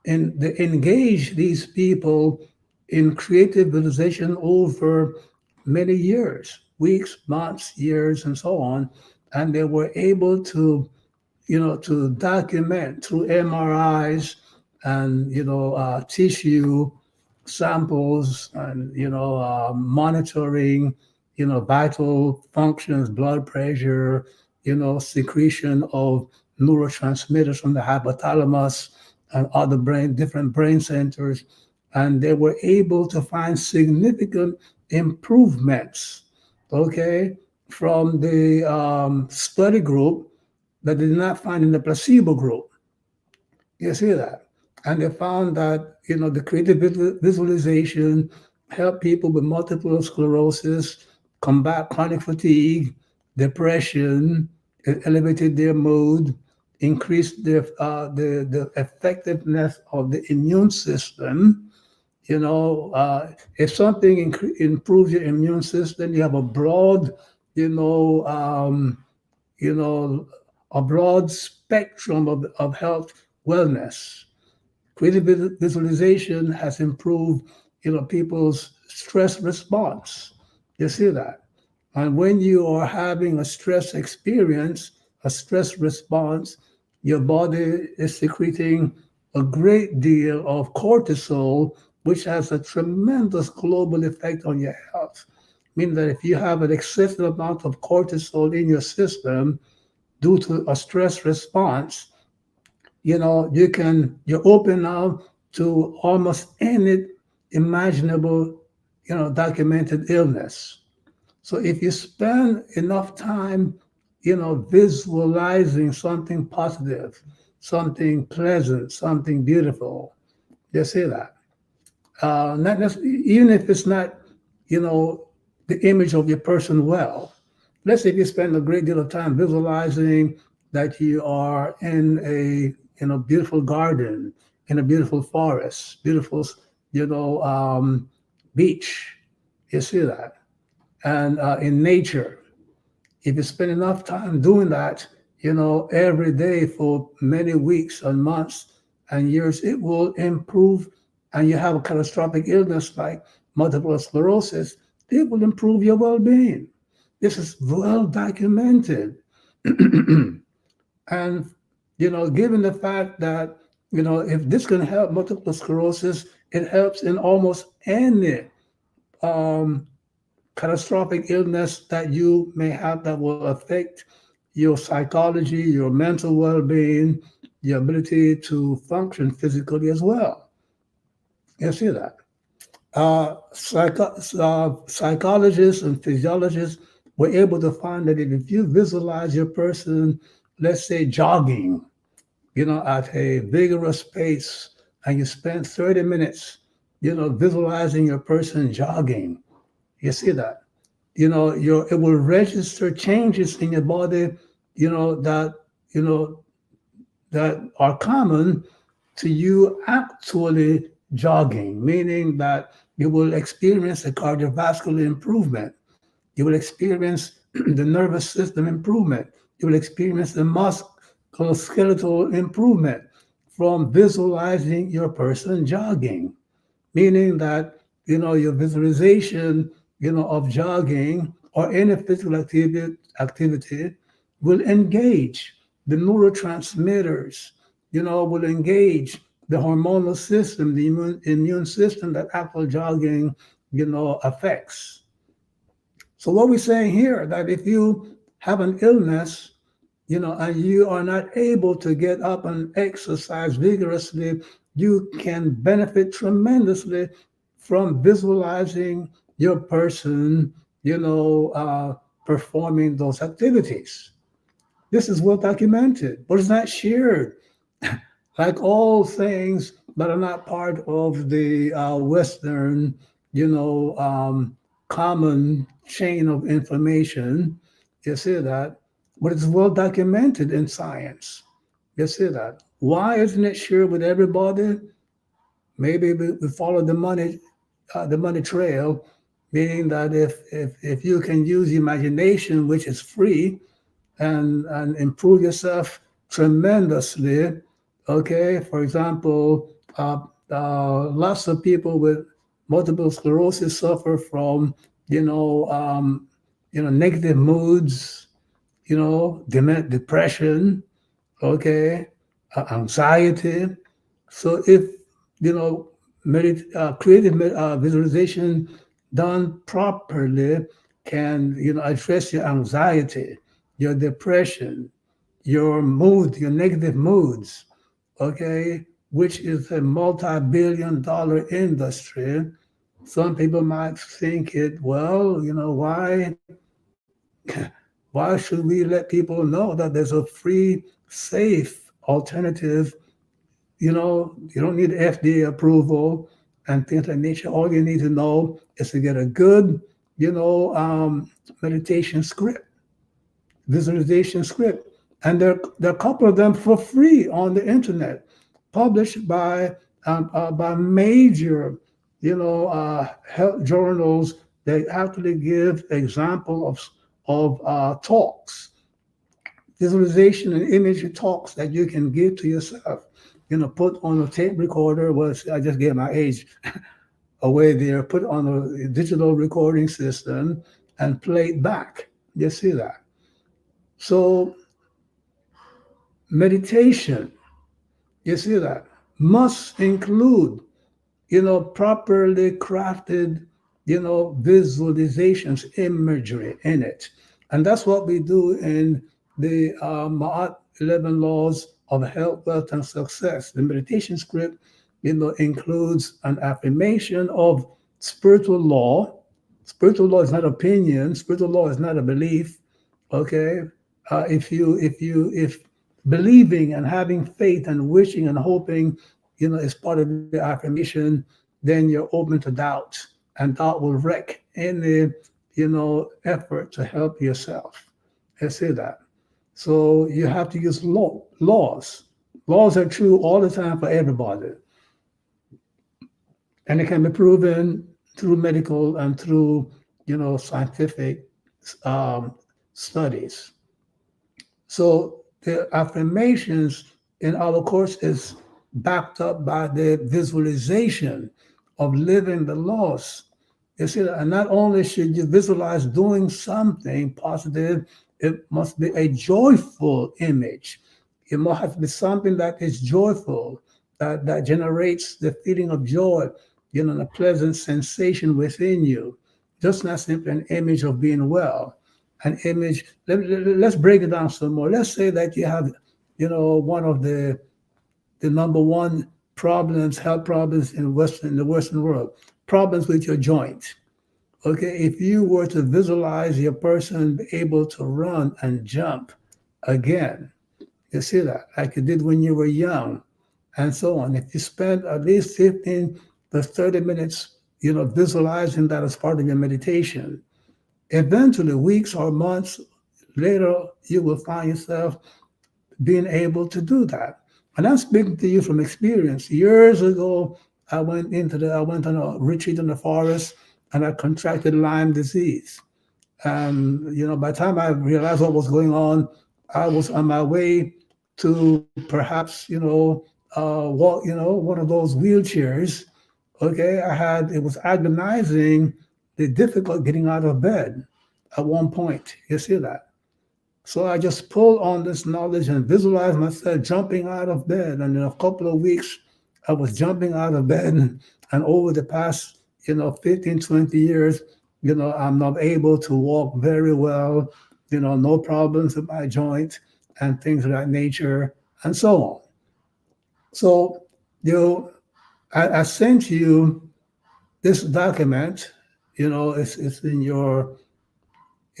engage these people in creative visualization over many years, weeks, months, years, and so on. And they were able to document through MRIs and, tissue samples and, monitoring, vital functions, blood pressure, secretion of neurotransmitters from the hypothalamus and other different brain centers. And they were able to find significant improvements, okay, from the study group that they did not find in the placebo group. You see that? And they found that, the creative visualization helped people with multiple sclerosis combat chronic fatigue, depression. It elevated their mood, increased the effectiveness of the immune system. If something improves your immune system, you have a broad, you know, a broad spectrum of health wellness. Creative visualization has improved, people's stress response. You see that? And when you are having a stress experience, a stress response, your body is secreting a great deal of cortisol, which has a tremendous global effect on your health. Meaning that if you have an excessive amount of cortisol in your system due to a stress response, you're open now to almost any imaginable, documented illness. So if you spend enough time, visualizing something positive, something pleasant, something beautiful, you see that. Even if it's not, you know, the image of your person well. Let's say if you spend a great deal of time visualizing that you are in a beautiful garden, in a beautiful forest, beautiful, beach. You see that, and in nature. If you spend enough time doing that, every day for many weeks and months and years, it will improve. And you have a catastrophic illness like multiple sclerosis, it will improve your well-being. This is well documented. And, given the fact that, if this can help multiple sclerosis, it helps in almost any um, catastrophic illness that you may have that will affect your psychology, your mental well-being, your ability to function physically as well. You see that. Psychologists and physiologists were able to find that if you visualize your person, let's say jogging, at a vigorous pace, and you spend 30 minutes, visualizing your person jogging, you see that. it will register changes in your body, that you know that are common to you actually jogging, meaning that you will experience a cardiovascular improvement. You will experience the nervous system improvement. You will experience the musculoskeletal improvement from visualizing your person jogging, meaning that your visualization of jogging or any physical activity will engage the neurotransmitters, will engage the hormonal system, the immune system that actual jogging affects. So what we're saying here, that if you have an illness, and you are not able to get up and exercise vigorously, you can benefit tremendously from visualizing your person, performing those activities. This is well documented, but it's not shared. Like all things that are not part of the Western, common chain of information, you see that, but it's well documented in science. You see that. Why isn't it shared with everybody? Maybe we follow the money trail, meaning that if you can use imagination, which is free, and improve yourself tremendously. Okay, for example, lots of people with multiple sclerosis suffer from negative moods, depression, okay, anxiety. So if creative visualization done properly can address your anxiety, your depression, your mood, your negative moods, okay, which is a multi-billion-dollar industry. Some people might think it, well, why should we let people know that there's a free, safe alternative? You don't need FDA approval and things like nature. All you need to know is to get a good, meditation script, visualization script. And there are a couple of them for free on the internet, published by major, health journals. They actually give example of talks, visualization and imagery talks that you can give to yourself. Put on a tape recorder. Was I just gave my age away there? Put on a digital recording system and play it back. You see that? So meditation, you see that, must include properly crafted, visualizations, imagery in it. And that's what we do in the Ma'at 11 Laws of Health, Wealth, and Success. The meditation script, includes an affirmation of spiritual law. Spiritual law is not opinion. Spiritual law is not a belief. Okay, if believing and having faith and wishing and hoping, is part of the affirmation, then you're open to doubt, and doubt will wreck any, effort to help yourself. I say that. So you have to use laws. Laws are true all the time for everybody, and it can be proven through medical and through, scientific um, studies. So the affirmations in our course is backed up by the visualization of living the laws. You see, and not only should you visualize doing something positive, it must be a joyful image. It must have to be something that is joyful, that generates the feeling of joy, a pleasant sensation within you. Just not simply an image of being well, an image. Let's break it down some more. Let's say that you have, one of the number one problems, health problems in the Western world, problems with your joint. Okay, if you were to visualize your person able to run and jump again, you see that, like you did when you were young, and so on. If you spend at least 15 to 30 minutes, visualizing that as part of your meditation, eventually, weeks or months later, you will find yourself being able to do that. And I'm speaking to you from experience. Years ago, I went on a retreat in the forest and I contracted Lyme disease. And by the time I realized what was going on, I was on my way to perhaps walk one of those wheelchairs. Okay, it was agonizing, the difficult getting out of bed at one point. You see that? So I just pulled on this knowledge and visualized myself jumping out of bed. And in a couple of weeks, I was jumping out of bed. And over the past, 15, 20 years, I'm now able to walk very well, no problems with my joint and things of that nature and so on. So, I sent you this document, it's in your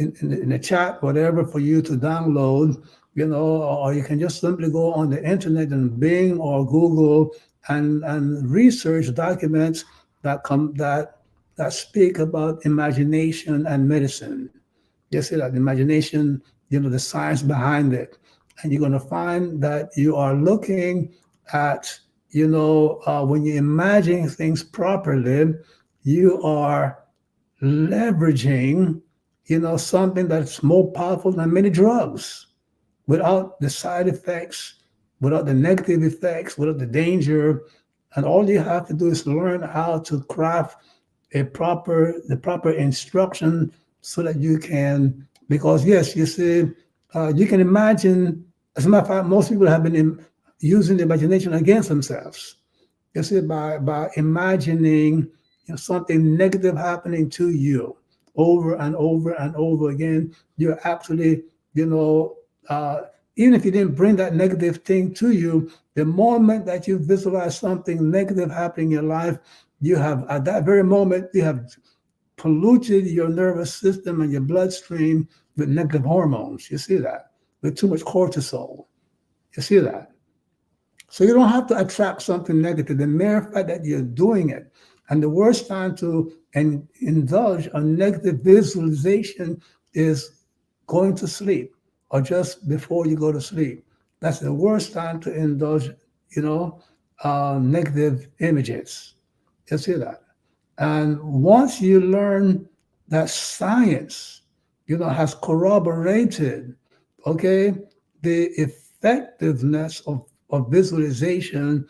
in the chat, whatever, for you to download, or you can just simply go on the internet and Bing or Google and research documents that speak about imagination and medicine. You see that imagination, the science behind it, and you're going to find that you are looking at, when you imagine things properly, you are leveraging, something that's more powerful than many drugs, without the side effects, without the negative effects, without the danger. And all you have to do is learn how to craft the proper instruction so that you can, because yes, you see, you can imagine, as a matter of fact, most people have been using the imagination against themselves. You see, by imagining something negative happening to you over and over and over again, you're actually, even if you didn't bring that negative thing to you, the moment that you visualize something negative happening in your life, you have, at that very moment, you have polluted your nervous system and your bloodstream with negative hormones. You see that? With too much cortisol. You see that? So you don't have to attract something negative. The mere fact that you're doing it. And the worst time to indulge a negative visualization is going to sleep or just before you go to sleep. That's the worst time to indulge, negative images. You see that? And once you learn that science, has corroborated, okay, the effectiveness of visualization,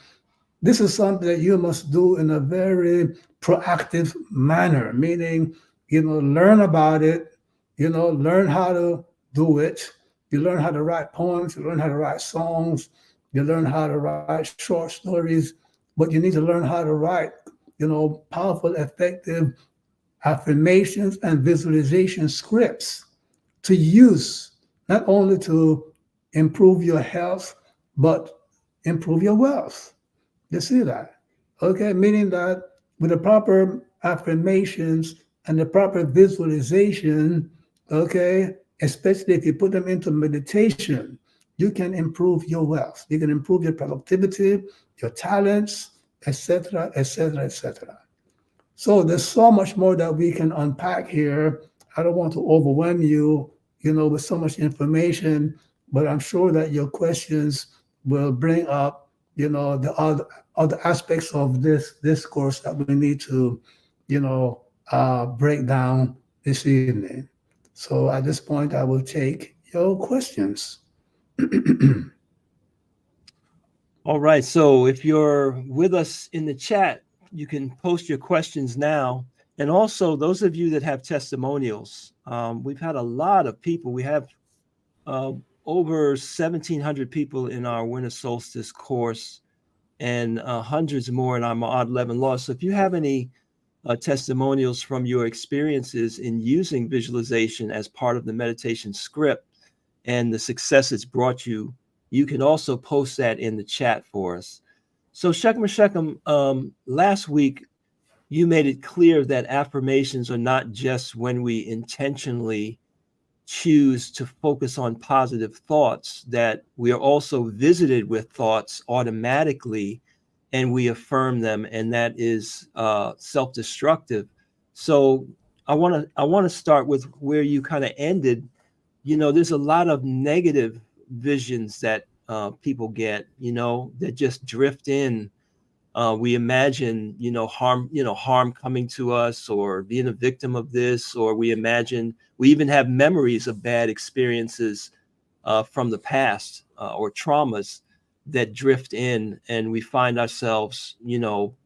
this is something that you must do in a very proactive manner, meaning, learn about it, learn how to do it. You learn how to write poems, you learn how to write songs, you learn how to write short stories, but you need to learn how to write, powerful, effective affirmations and visualization scripts to use, not only to improve your health, but improve your wealth. You see that? Okay, meaning that with the proper affirmations and the proper visualization, okay, especially if you put them into meditation, you can improve your wealth. You can improve your productivity, your talents, etc., etc., etc. So there's so much more that we can unpack here. I don't want to overwhelm you, with so much information, but I'm sure that your questions will bring up, the other aspects of this discourse that we need to, break down this evening. So at this point, I will take your questions. All right. So if you're with us in the chat, you can post your questions now. And also, those of you that have testimonials, we've had a lot of people. We have over 1,700 people in our winter solstice course and hundreds more in our Ma'at 11 laws. So if you have any testimonials from your experiences in using visualization as part of the meditation script and the success it's brought you, you can also post that in the chat for us. So Shechem, last week, you made it clear that affirmations are not just when we intentionally choose to focus on positive thoughts, that we are also visited with thoughts automatically and we affirm them, and that is self-destructive. So I want to start with where you kind of ended. There's a lot of negative visions that people get, that just drift in. We imagine, harm coming to us, or being a victim of this, or we even have memories of bad experiences from the past, or traumas that drift in, and we find ourselves,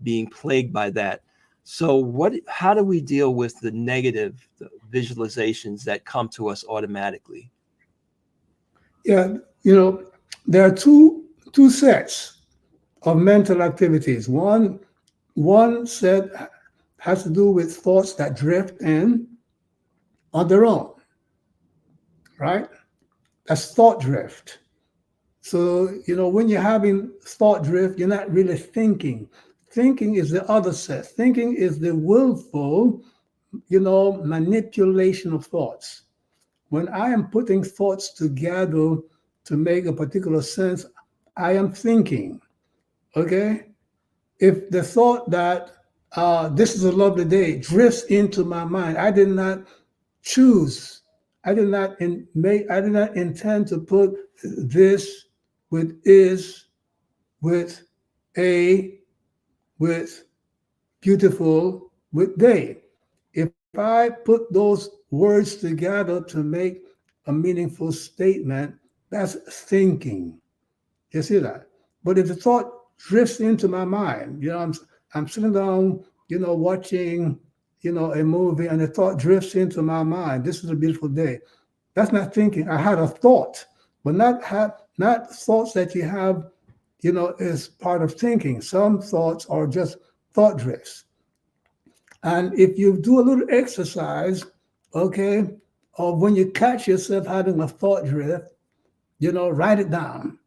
being plagued by that. So how do we deal with the negative visualizations that come to us automatically? Yeah, there are two sets of mental activities. One set has to do with thoughts that drift in on their own, right? That's thought drift. So, when you're having thought drift, you're not really thinking. Thinking is the other set. Thinking is the willful, manipulation of thoughts. When I am putting thoughts together to make a particular sense, I am thinking, okay? If the thought that this is a lovely day drifts into my mind, I did not choose. I did not intend to put this with is, with a, with beautiful, with they. If I put those words together to make a meaningful statement, that's thinking. You see that? But if the thought drifts into my mind, I'm sitting down, watching, a movie, and the thought drifts into my mind. This is a beautiful day. That's not thinking. I had a thought, but not thoughts that you have, is part of thinking. Some thoughts are just thought drifts. And if you do a little exercise, okay, or when you catch yourself having a thought drift, write it down.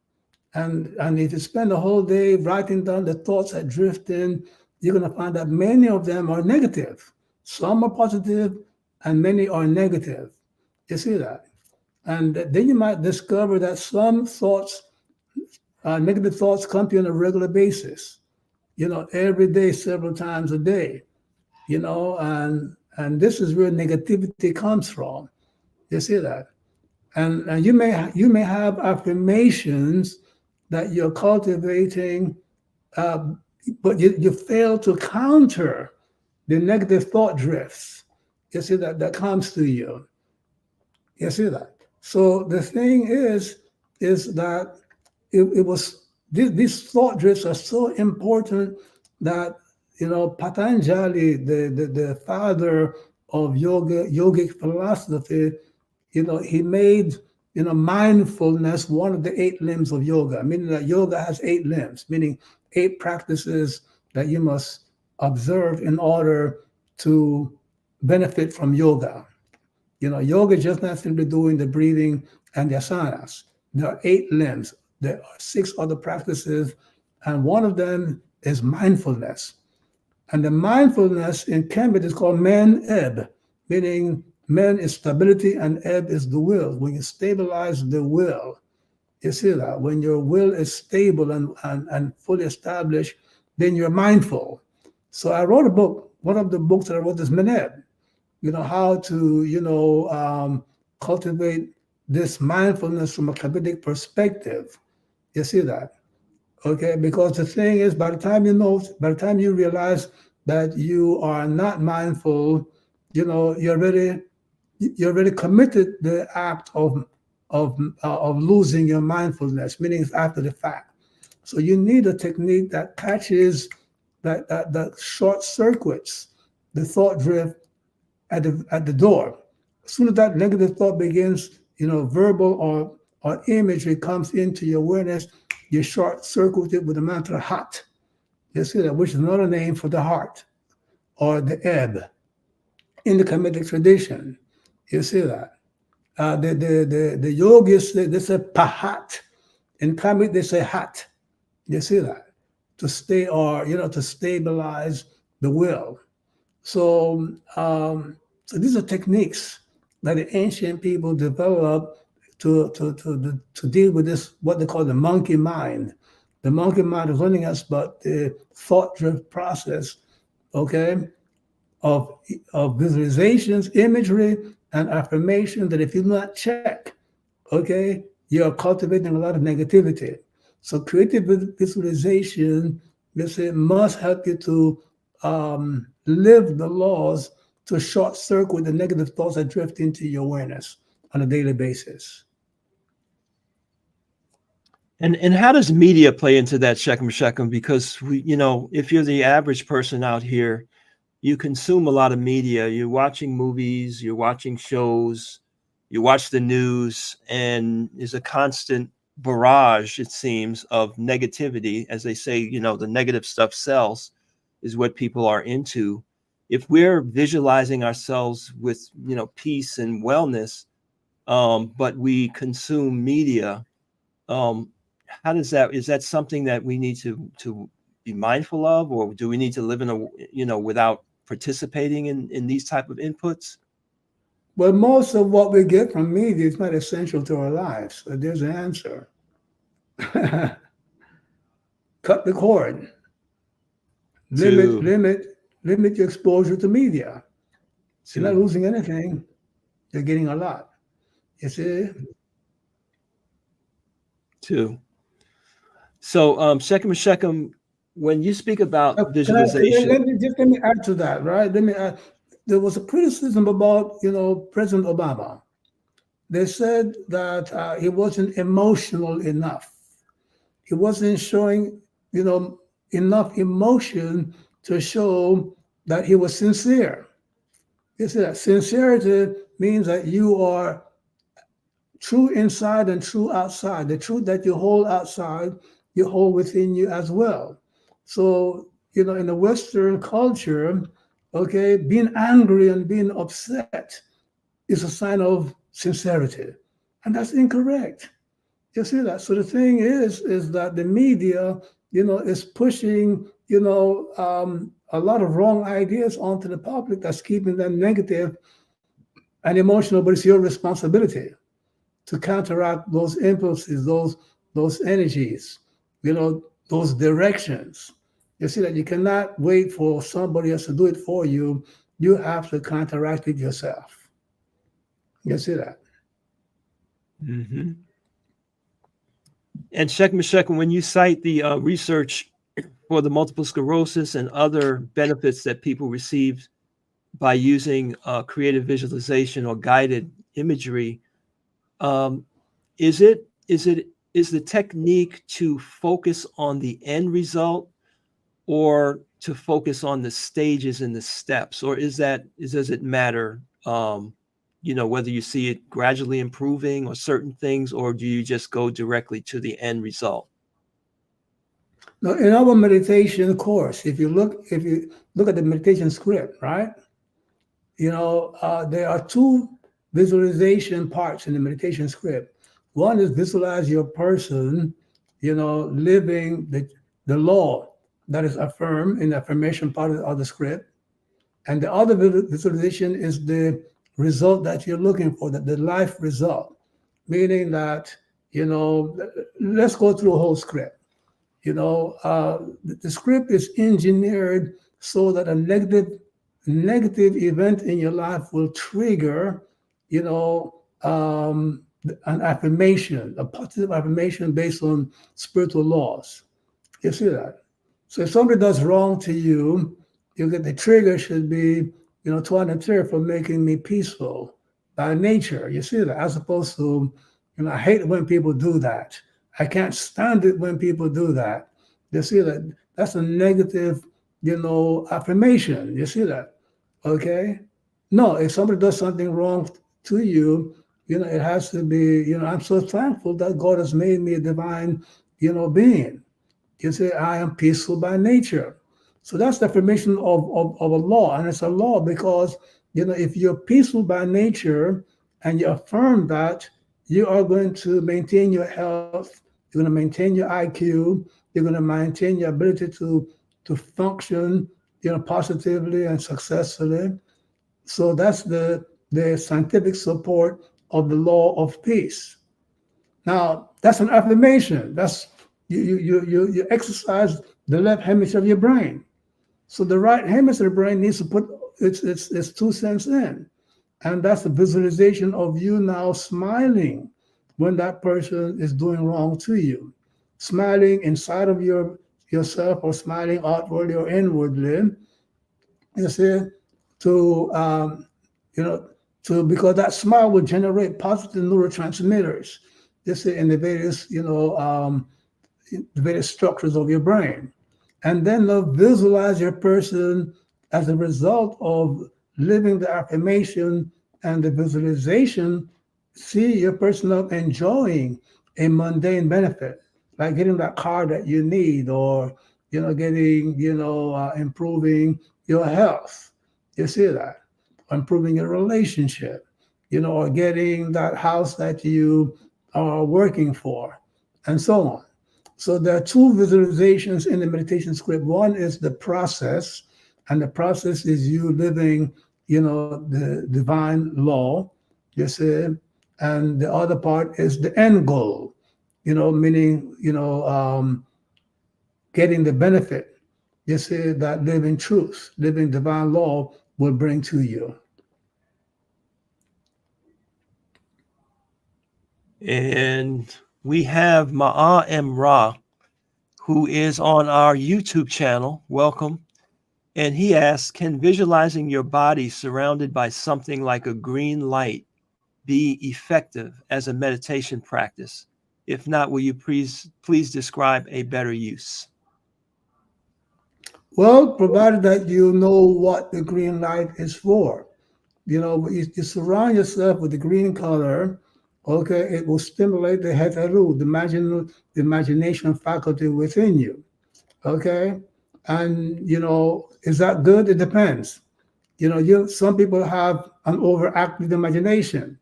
And if you spend the whole day writing down the thoughts that drift in, you're going to find that many of them are negative. Some are positive and many are negative. You see that? And then you might discover that some thoughts, negative thoughts, come to you on a regular basis, every day, several times a day, and this is where negativity comes from. You see that? And you may have affirmations that you're cultivating, but you fail to counter the negative thought drifts. You see that comes to you. You see that. So the thing is that it was these thought drifts are so important that Patanjali, the father of yogic philosophy, he made mindfulness one of the 8 limbs of yoga, meaning that yoga has 8 limbs, meaning 8 practices that you must observe in order to benefit from yoga. Yoga is just not simply doing the breathing and the asanas. There are 8 limbs. There are 6 other practices, and one of them is mindfulness. And the mindfulness in Kemet is called men ebb, meaning men is stability and ebb is the will. When you stabilize the will, you see that when your will is stable and fully established, then you're mindful. So I wrote a book. One of the books that I wrote is Meneb, how to, cultivate this mindfulness from a Kamitic perspective. You see that? Okay, because the thing is, by the time you realize that you are not mindful, you're already committed the act of losing your mindfulness, meaning it's after the fact. So you need a technique that catches that short circuits the thought drift at the door. As soon as that negative thought begins, verbal or imagery comes into your awareness, you short circuit it with the mantra HAT. You see that, which is another name for the heart or the ebb in the Kamitic tradition. You see that. The yogis, they say pahat. In Kamitic, they say hat. You see that. To stay to stabilize the will. So, so these are techniques that the ancient people developed to deal with this, what they call the monkey mind. The monkey mind is learning us about the thought drift process, okay? of, of visualizations, imagery, and affirmation that if you do not check, okay, you're cultivating a lot of negativity. So creative visualization, they say, must help you to live the laws to short circuit the negative thoughts that drift into your awareness on a daily basis. And how does media play into that, Shechem Shechem? Because if you're the average person out here, you consume a lot of media. You're watching movies, you're watching shows, you watch the news, and there's a constant barrage, it seems, of negativity. As they say, the negative stuff sells, is what people are into. If we're visualizing ourselves with, peace and wellness, but we consume media, how is that something that we need to be mindful of, or do we need to live in a, without participating in these type of inputs? Well, most of what we get from media is not essential to our lives. So there's an answer. Cut the cord. Limit your exposure to media. You're not losing anything. You're getting a lot. You see? So, Shechem, when you speak about visualization, let me add to that, right? Let me add. There was a criticism about, President Obama. They said that he wasn't emotional enough. He wasn't showing, enough emotion to show that he was sincere. You see that sincerity means that you are true inside and true outside. The truth that you hold outside, you hold within you as well. So, in the Western culture, okay, being angry and being upset is a sign of sincerity. And that's incorrect. You see that? So the thing is that the media, is pushing, a lot of wrong ideas onto the public that's keeping them negative and emotional, but it's your responsibility to counteract those impulses, those energies, those directions. You see that you cannot wait for somebody else to do it for you. You have to counteract it yourself. You see that? Mm-hmm. And Shechem, when you cite the research for the multiple sclerosis and other benefits that people receive by using creative visualization or guided imagery, is the technique to focus on the end result, or to focus on the stages and the steps, or does it matter? Whether you see it gradually improving or certain things, or do you just go directly to the end result? Now, in our meditation course, if you look at the meditation script, right? There are two visualization parts in the meditation script. One is visualize your person, living the law that is affirmed in the affirmation part of the script. And the other visualization is the result that you're looking for, the life result, meaning that, let's go through a whole script. The script is engineered so that a negative event in your life will trigger, an affirmation, a positive affirmation based on spiritual laws. You see that? So if somebody does wrong to you, the trigger should be, Tuan for making me peaceful by nature. You see that? As opposed to, I hate it when people do that. I can't stand it when people do that. You see that? That's a negative, affirmation. You see that? Okay? No, if somebody does something wrong to you, it has to be, I'm so thankful that God has made me a divine, being. You say, I am peaceful by nature. So that's the affirmation of a law. And it's a law because, if you're peaceful by nature and you affirm that, you are going to maintain your health, you're going to maintain your IQ, you're going to maintain your ability to function, positively and successfully. So that's the scientific support of the law of peace. Now, that's an affirmation. That's you exercise the left hemisphere of your brain. So the right hemisphere of the brain needs to put it's 2 cents in. And that's a visualization of you now smiling when that person is doing wrong to you. Smiling inside of yourself or smiling outwardly or inwardly, you see, to you know, to because that smile will generate positive neurotransmitters. You see, in the various, the various structures of your brain. And then visualize your person as a result of living the affirmation and the visualization. See your person of enjoying a mundane benefit, like getting that car that you need, or getting, improving your health. You see that, improving your relationship, or getting that house that you are working for, and so on. So there are two visualizations in the meditation script. One is the process, and the process is you living, the divine law, you see, and the other part is the end goal, meaning, getting the benefit, you see, that living truth, living divine law will bring to you. And we have Ra, who is on our YouTube channel. Welcome. And he asks, can visualizing your body surrounded by something like a green light be effective as a meditation practice? If not, will you please describe a better use? Well, provided that you know what the green light is for. You surround yourself with the green color, okay, it will stimulate the heteru, the imagination faculty within you, okay? And, is that good? It depends. Some people have an overactive imagination.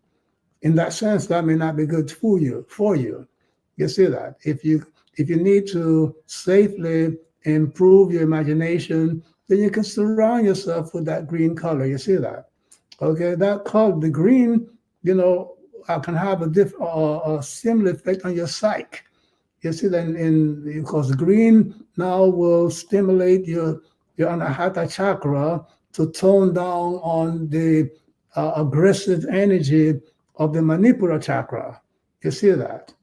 In that sense, that may not be good for you. You see that. If you need to safely improve your imagination, then you can surround yourself with that green color. You see that. Okay, that color, the green, can have a similar effect on your psyche. You see that because the green now will stimulate your anahata chakra to tone down on the aggressive energy of the manipura chakra. You see that.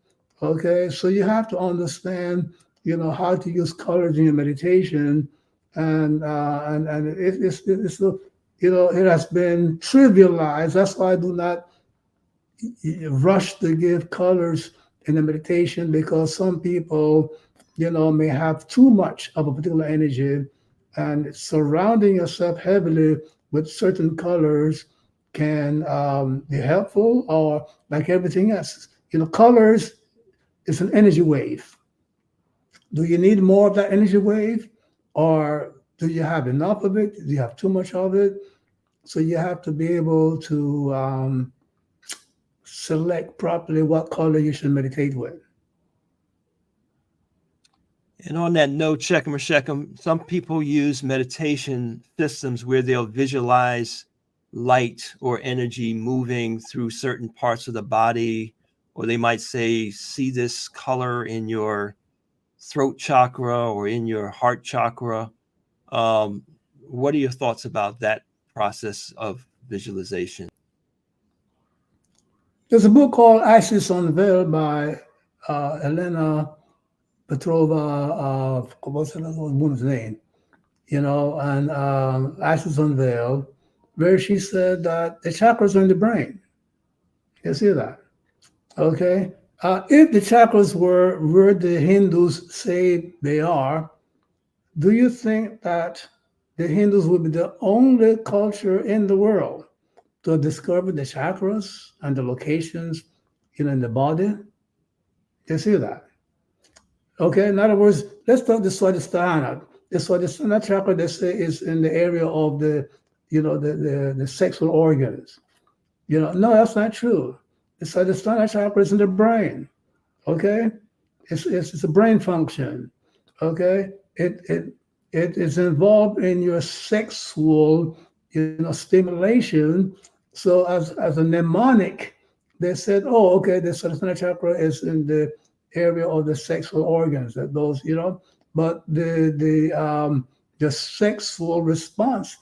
Okay, so you have to understand, how to use colors in your meditation, and it has been trivialized. That's why I do not rush to give colors in the meditation, because some people, may have too much of a particular energy, and surrounding yourself heavily with certain colors can be helpful, or like everything else. Colors is an energy wave. Do you need more of that energy wave, or do you have enough of it? Do you have too much of it? So you have to be able to select properly what color you should meditate with. And on that note, Shechem, some people use meditation systems where they'll visualize light or energy moving through certain parts of the body, or they might say, see this color in your throat chakra or in your heart chakra. What are your thoughts about that process of visualization? There's a book called Isis Unveiled by Elena Petrova, what's another woman's name? And Isis Unveiled, where she said that the chakras are in the brain. You see that? Okay. If the chakras were where the Hindus say they are, do you think that the Hindus would be the only culture in the world to discover the chakras and the locations, in the body? You see that? Okay. In other words, let's talk the Swadhisthana. The Swadhisthana chakra, they say, is in the area of the sexual organs. No, that's not true. The Swadhisthana chakra is in the brain. Okay, it's a brain function. Okay, it is involved in your sexual, stimulation. So as a mnemonic, they said, oh, okay, the Swadhisthana chakra is in the area of the sexual organs. That those, but the sexual response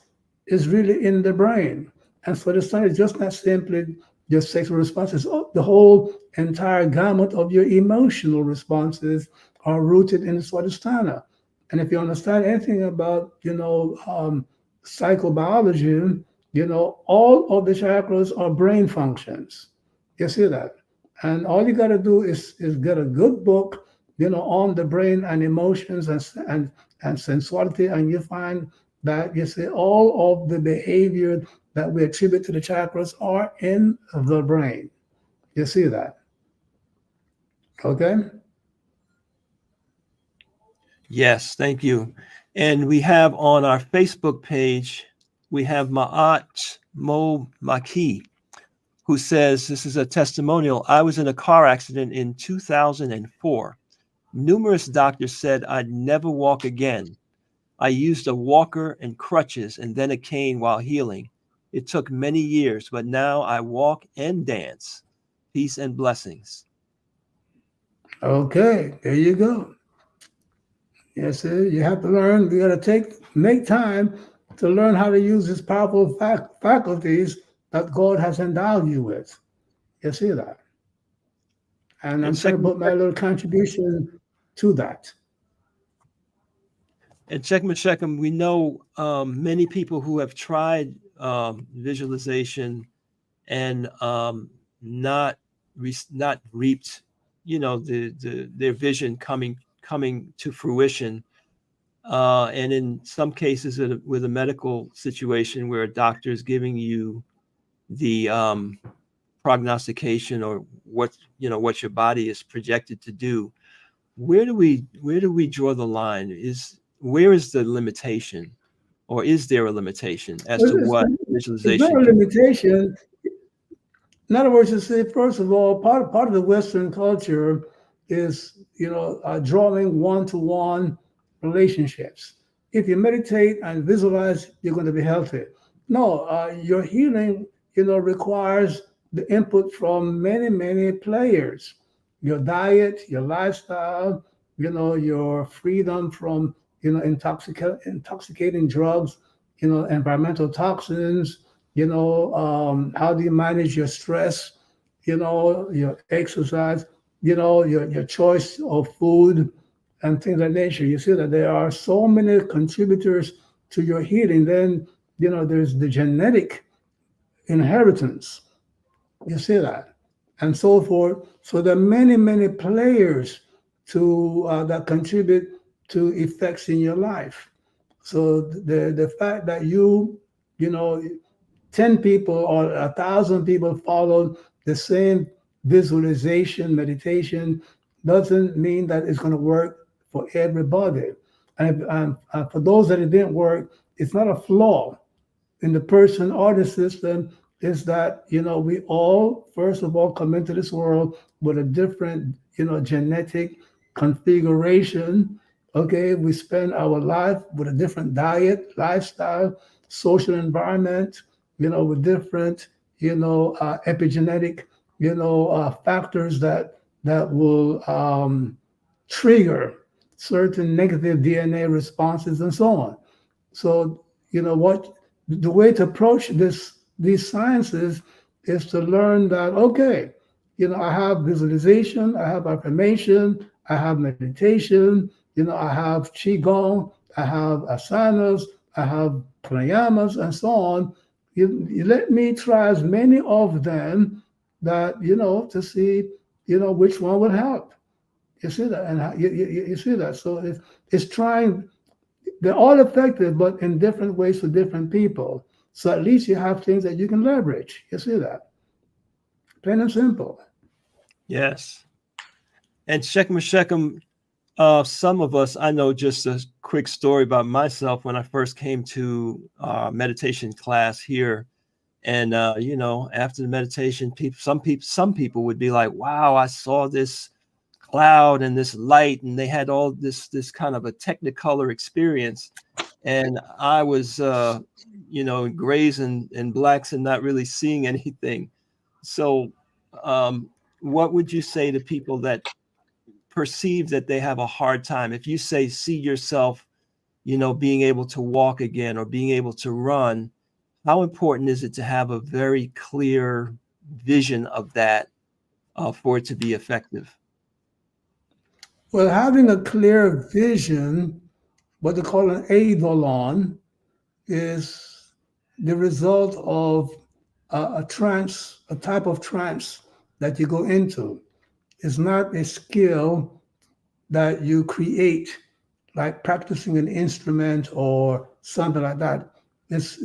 is really in the brain. And so the sun is just not simply your sexual responses. The whole entire gamut of your emotional responses are rooted in the Swadhisthana. And if you understand anything about, psychobiology, all of the chakras are brain functions. You see that? And all you got to do is get a good book, on the brain and emotions and sensuality, and you find that you see all of the behavior that we attribute to the chakras are in the brain. You see that? Okay. Yes, thank you. And we have on our Facebook page, we have Ma'at Mo Maki, who says, this is a testimonial. I was in a car accident in 2004. Numerous doctors said I'd never walk again. I used a walker and crutches and then a cane while healing. It took many years, but now I walk and dance. Peace and blessings. Okay, there you go. Yes, sir. You have to learn. You got to make time to learn how to use these powerful faculties that God has endowed you with. You see that? And And I'm trying to second, put my little contribution to that. and Shechem, we know many people who have tried visualization and not not reaped, their vision coming to fruition. And in some cases, with a medical situation where a doctor is giving you the prognostication or what your body is projected to do, where do we draw the line? Where is the limitation, or is there a limitation as Well, to what it's not visualization a can? limitation. In other words, you see, first of all, part of the Western culture is, drawing one-to-one relationships. If you meditate and visualize, you're going to be healthy. No, your healing, requires the input from many, many players. Your diet, your lifestyle, your freedom from, intoxicating drugs, environmental toxins, how do you manage your stress, your exercise, your choice of food and things of that nature. You see that there are so many contributors to your healing. Then, there's the genetic inheritance. You see that, and so forth. So there are many, many players to that contribute to effects in your life. So the fact that you know 10 people or 1,000 people follow the same visualization meditation doesn't mean that it's going to work for everybody. And for those that it didn't work, it's not a flaw in the person or the system. Is that we all first of all come into this world with a different genetic configuration. Okay, we spend our life with a different diet, lifestyle, social environment, with different epigenetic factors that will trigger certain negative DNA responses and so on. So what the way to approach these sciences is to learn that, okay, I have visualization, I have affirmation, I have meditation, I have qigong, I have asanas, I have pranayamas, and so on. You let me try as many of them that to see which one will help. You see that, and you see that. So it's trying. They're all effective, but in different ways for different people. So at least you have things that you can leverage. You see that? Plain and simple. Yes. And Shechem, some of us, I know, just a quick story about myself when I first came to meditation class here. And after the meditation, some people would be like, "Wow, I saw this cloud and this light," and they had all this kind of a technicolor experience. And I was, grays and blacks and not really seeing anything. So, what would you say to people that perceive that they have a hard time? If you say, see yourself, being able to walk again or being able to run, how important is it to have a very clear vision of that for it to be effective? Well, having a clear vision, what they call an eidolon, is the result of a trance, a type of trance that you go into. It's not a skill that you create, like practicing an instrument or something like that. It's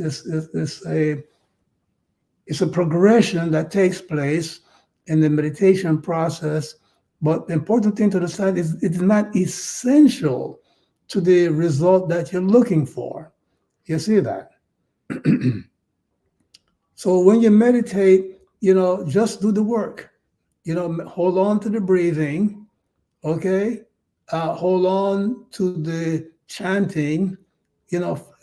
it's a progression that takes place in the meditation process. But the important thing to understand is it is not essential to the result that you're looking for. You see that? So when you meditate, just do the work. Hold on to the breathing, okay? Hold on to the chanting,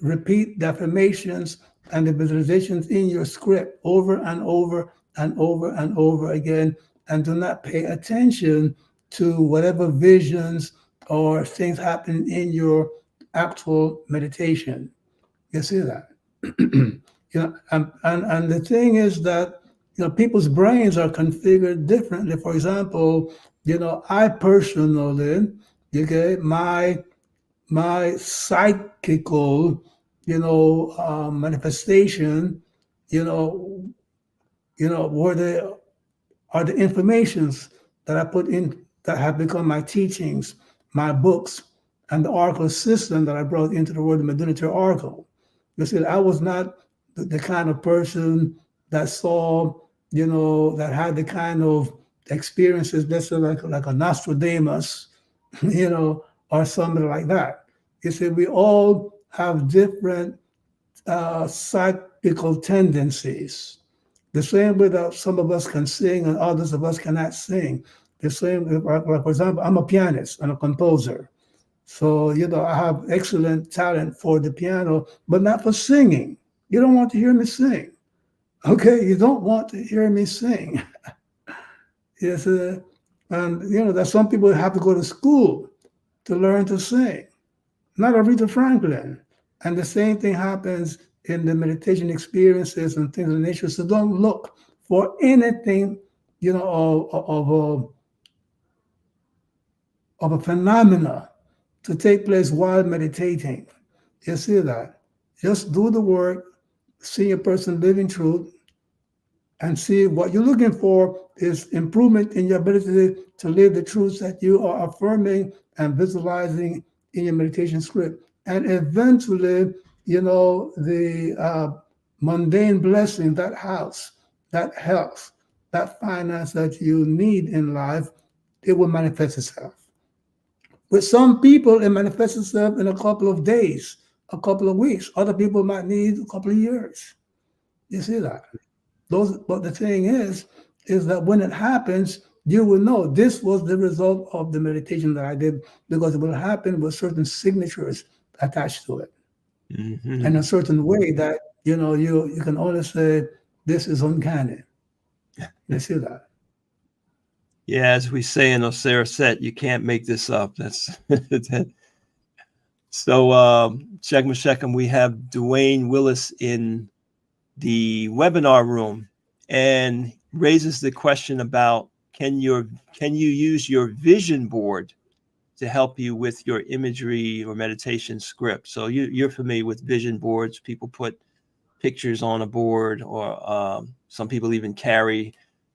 repeat the affirmations and the visualizations in your script over and over and over and over again, and do not pay attention to whatever visions or things happen in your actual meditation. You see that? And the thing is that people's brains are configured differently. For example, I personally, okay, my psychical, manifestation, you know, were the informations that I put in that have become my teachings, my books, and the oracle system that I brought into the world, the Medunity Oracle. You see, I was not the kind of person that saw, that had the kind of experiences, let's say like a Nostradamus, or something like that. You see, we all have different psychical tendencies. The same way that some of us can sing and others of us cannot sing. The same, like for example, I'm a pianist and a composer. So, I have excellent talent for the piano, but not for singing. You don't want to hear me sing. Okay, you don't want to hear me sing. Yes, and that some people have to go to school to learn to sing, not Aretha Franklin. And the same thing happens in the meditation experiences and things of nature. So don't look for anything, of a phenomena to take place while meditating. You see that? Just do the work, see a person living truth, and see what you're looking for is improvement in your ability to live the truths that you are affirming and visualizing in your meditation script. And eventually, the mundane blessing, that house, that health, that finance that you need in life, it will manifest itself. With some people, it manifests itself in a couple of days, a couple of weeks. Other people might need a couple of years. You see that? But the thing is that when it happens, you will know this was the result of the meditation that I did, because it will happen with certain signatures attached to it, in a certain way that you can only say this is uncanny. You see that? Yeah, as we say in Osira Set, you can't make this up. That's so. Shechem Shechem, we have Dwayne Willis in the webinar room, and raises the question about can you use your vision board to help you with your imagery or meditation script? So you're familiar with vision boards. People put pictures on a board, or some people even carry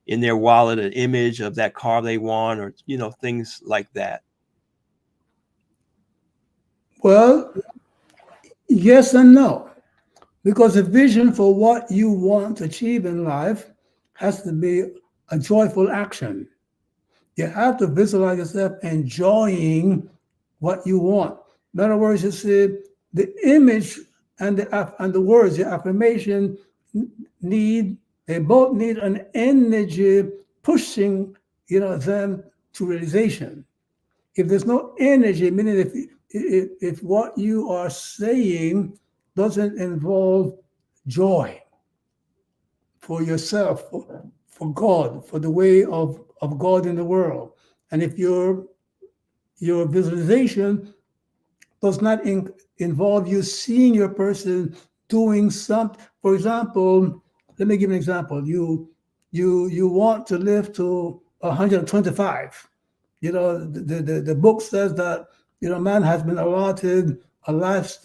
in their wallet an image of that car they want, or things like that. Well, yes and no. Because a vision for what you want to achieve in life has to be a joyful action. You have to visualize yourself enjoying what you want. In other words, you see, the image and the words, the affirmation they both need an energy pushing, them to realization. If there's no energy, meaning if what you are saying doesn't involve joy for yourself, for God, for the way of God in the world, and if your visualization does not involve you seeing your person doing something, For example, let me give an example. You want to live to 125. The book says that man has been allotted a life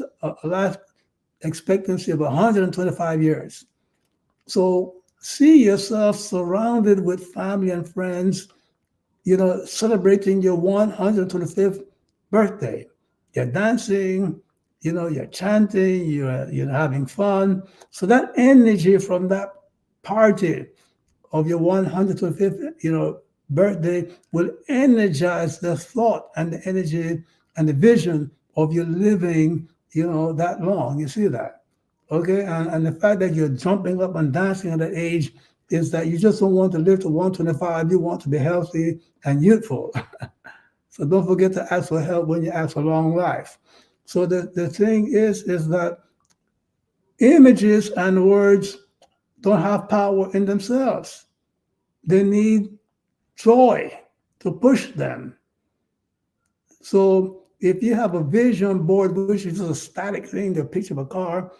expectancy of 125 years. So see yourself surrounded with family and friends, celebrating your 125th birthday. You're dancing, you're chanting, you're having fun. So that energy from that party of your 125th, birthday will energize the thought and the energy and the vision of you living, that long. You see that? Okay. And the fact that you're jumping up and dancing at that age is that you just don't want to live to 125. You want to be healthy and youthful. So don't forget to ask for help when you ask for long life. So the thing is that images and words don't have power in themselves. They need joy to push them. So if you have a vision board, which is just a static thing, the picture of a car,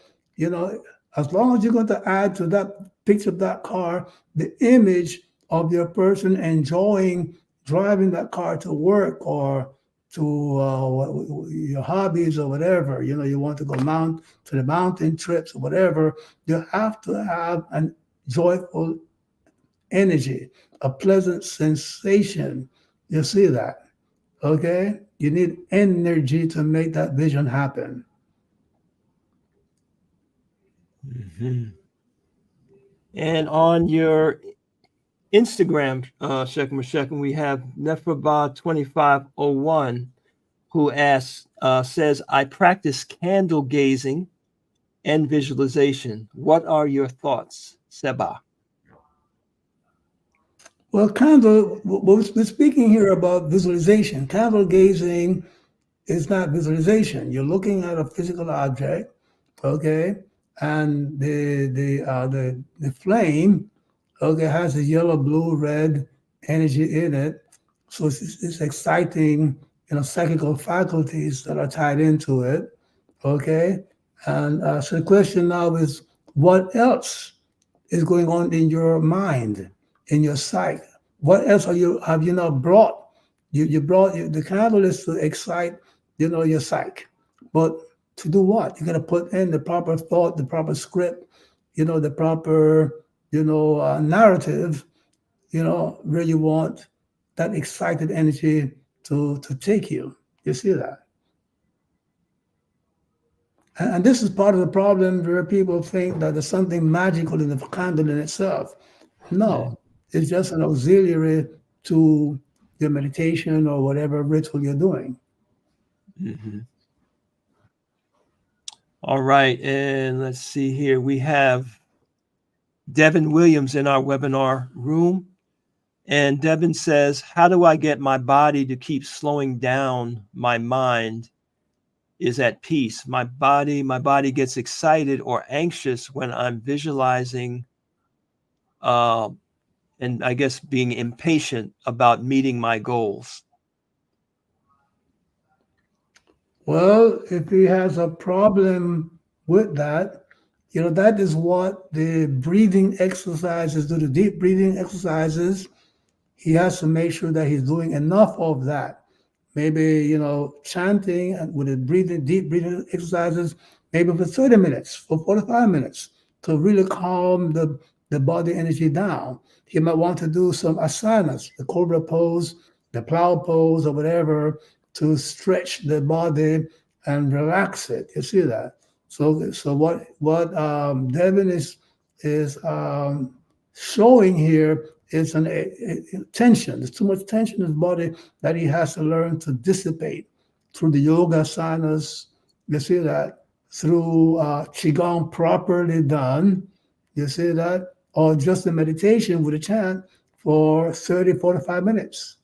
as long as you're going to add to that picture of that car the image of your person enjoying driving that car to work or to your hobbies or whatever, you want to go to the mountain trips or whatever, you have to have a joyful energy, a pleasant sensation. You see that? Okay? You need energy to make that vision happen. Mm-hmm. And on your Instagram, Shekim, we have Nefraba2501 who asks, says, I practice candle gazing and visualization. What are your thoughts, Seba? Well, we're speaking here about visualization. Candle gazing is not visualization. You're looking at a physical object, okay, and the flame, okay, has a yellow, blue, red energy in it. So it's exciting, psychical faculties that are tied into it, okay. And so the question now is, what else is going on in your mind, in your psyche? What else have you not brought? You brought the candle is to excite, your psyche. But to do what? You got to put in the proper thought, the proper script, the proper, narrative, where you want that excited energy to take you. You see that? And this is part of the problem where people think that there's something magical in the candle in itself. No, it's just an auxiliary to your meditation or whatever ritual you're doing. Mm-hmm. All right. And let's see here. We have Devin Williams in our webinar room. And Devin says, how do I get my body to keep slowing down? My mind is at peace. My body gets excited or anxious when I'm visualizing and I guess being impatient about meeting my goals. Well, if he has a problem with that, that is what the breathing exercises do, the deep breathing exercises. He has to make sure that he's doing enough of that. Maybe, chanting and with the deep breathing exercises, maybe for 30 minutes, for 45 minutes, to really calm the body energy down. He might want to do some asanas, the cobra pose, the plow pose, or whatever, to stretch the body and relax it. You see that? So what Devin is showing here is a tension. There's too much tension in his body that he has to learn to dissipate through the yoga asanas. You see that? Through qigong properly done. You see that? Or just a meditation with a chant for 30, 45 minutes.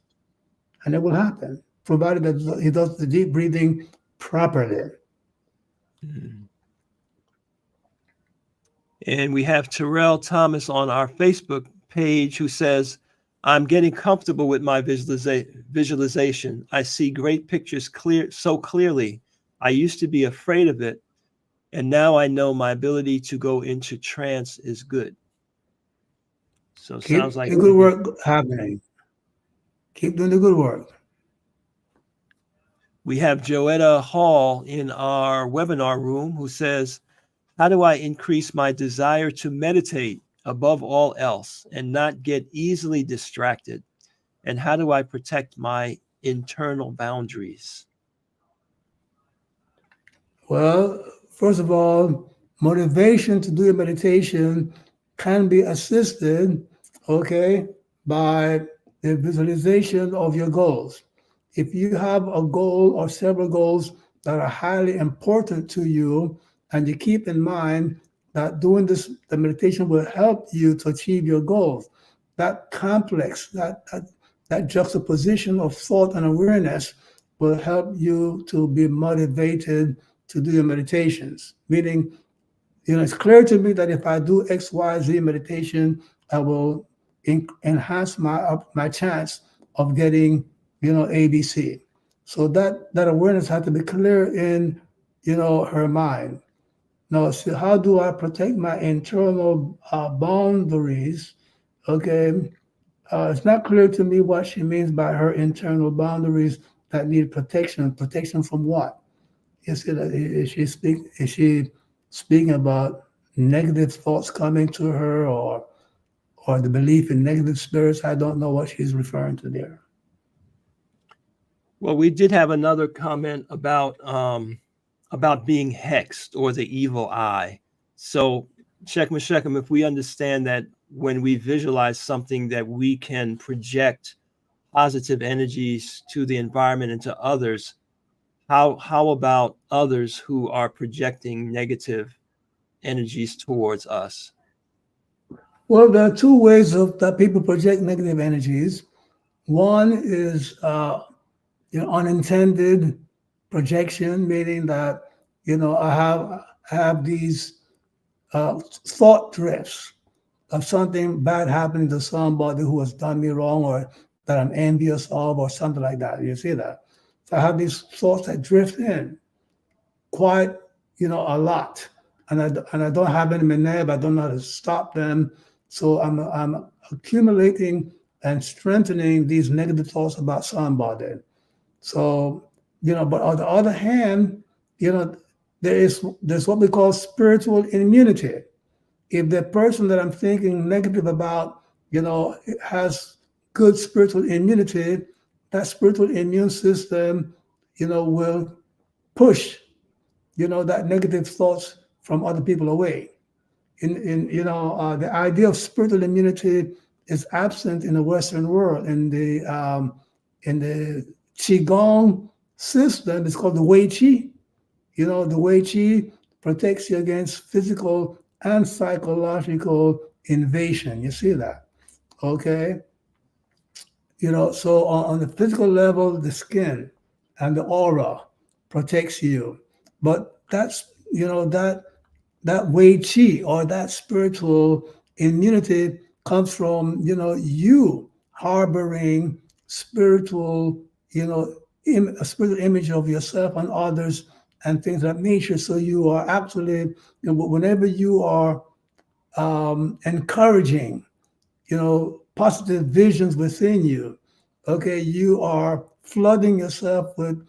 And it will happen, provided that he does the deep breathing properly. And we have Terrell Thomas on our Facebook page who says, I'm getting comfortable with my visualization. I see great pictures so clearly. I used to be afraid of it, And now I know my ability to go into trance is good. So it sounds Keep like the good work happening. Keep doing the good work. we have Joetta Hall in our webinar room who says, how do I increase my desire to meditate above all else and not get easily distracted? And how do I protect my internal boundaries? Well, first of all, motivation to do your meditation can be assisted, okay, by the visualization of your goals. If you have a goal or several goals that are highly important to you, and you keep in mind that doing this, the meditation will help you to achieve your goals. That complex, that juxtaposition of thought and awareness will help you to be motivated to do your meditations. Meaning, it's clear to me that if I do X, Y, Z meditation, I will enhance my chance of getting, ABC. So that awareness has to be clear in, her mind. Now, so how do I protect my internal boundaries? Okay, it's not clear to me what she means by her internal boundaries that need protection. Protection from what? Is she speaking about negative thoughts coming to her, or the belief in negative spirits? I don't know what she's referring to there. Well, we did have another comment about being hexed or the evil eye. So, Shechem, if we understand that when we visualize something that we can project positive energies to the environment and to others, how about others who are projecting negative energies towards us? Well, there are two ways that people project negative energies. One is unintended projection, meaning that I have these thought drifts of something bad happening to somebody who has done me wrong, or that I'm envious of, or something like that. You see that? So I have these thoughts that drift in quite, a lot, and I don't have them in there, but I don't know how to stop them. So I'm accumulating and strengthening these negative thoughts about somebody. So, but on the other hand, there's what we call spiritual immunity. If the person that I'm thinking negative about, has good spiritual immunity, that spiritual immune system, will push, that negative thoughts from other people away. The idea of spiritual immunity is absent in the Western world. In the qigong system, it's called the Wei Qi. The Wei Qi protects you against physical and psychological invasion. You see that? Okay. So on the physical level, the skin and the aura protects you. But that Wei Qi, or that spiritual immunity, comes from, you harboring spiritual, a spiritual image of yourself and others and things of that nature. So you are actually, whenever you are encouraging, positive visions within you, okay, you are flooding yourself with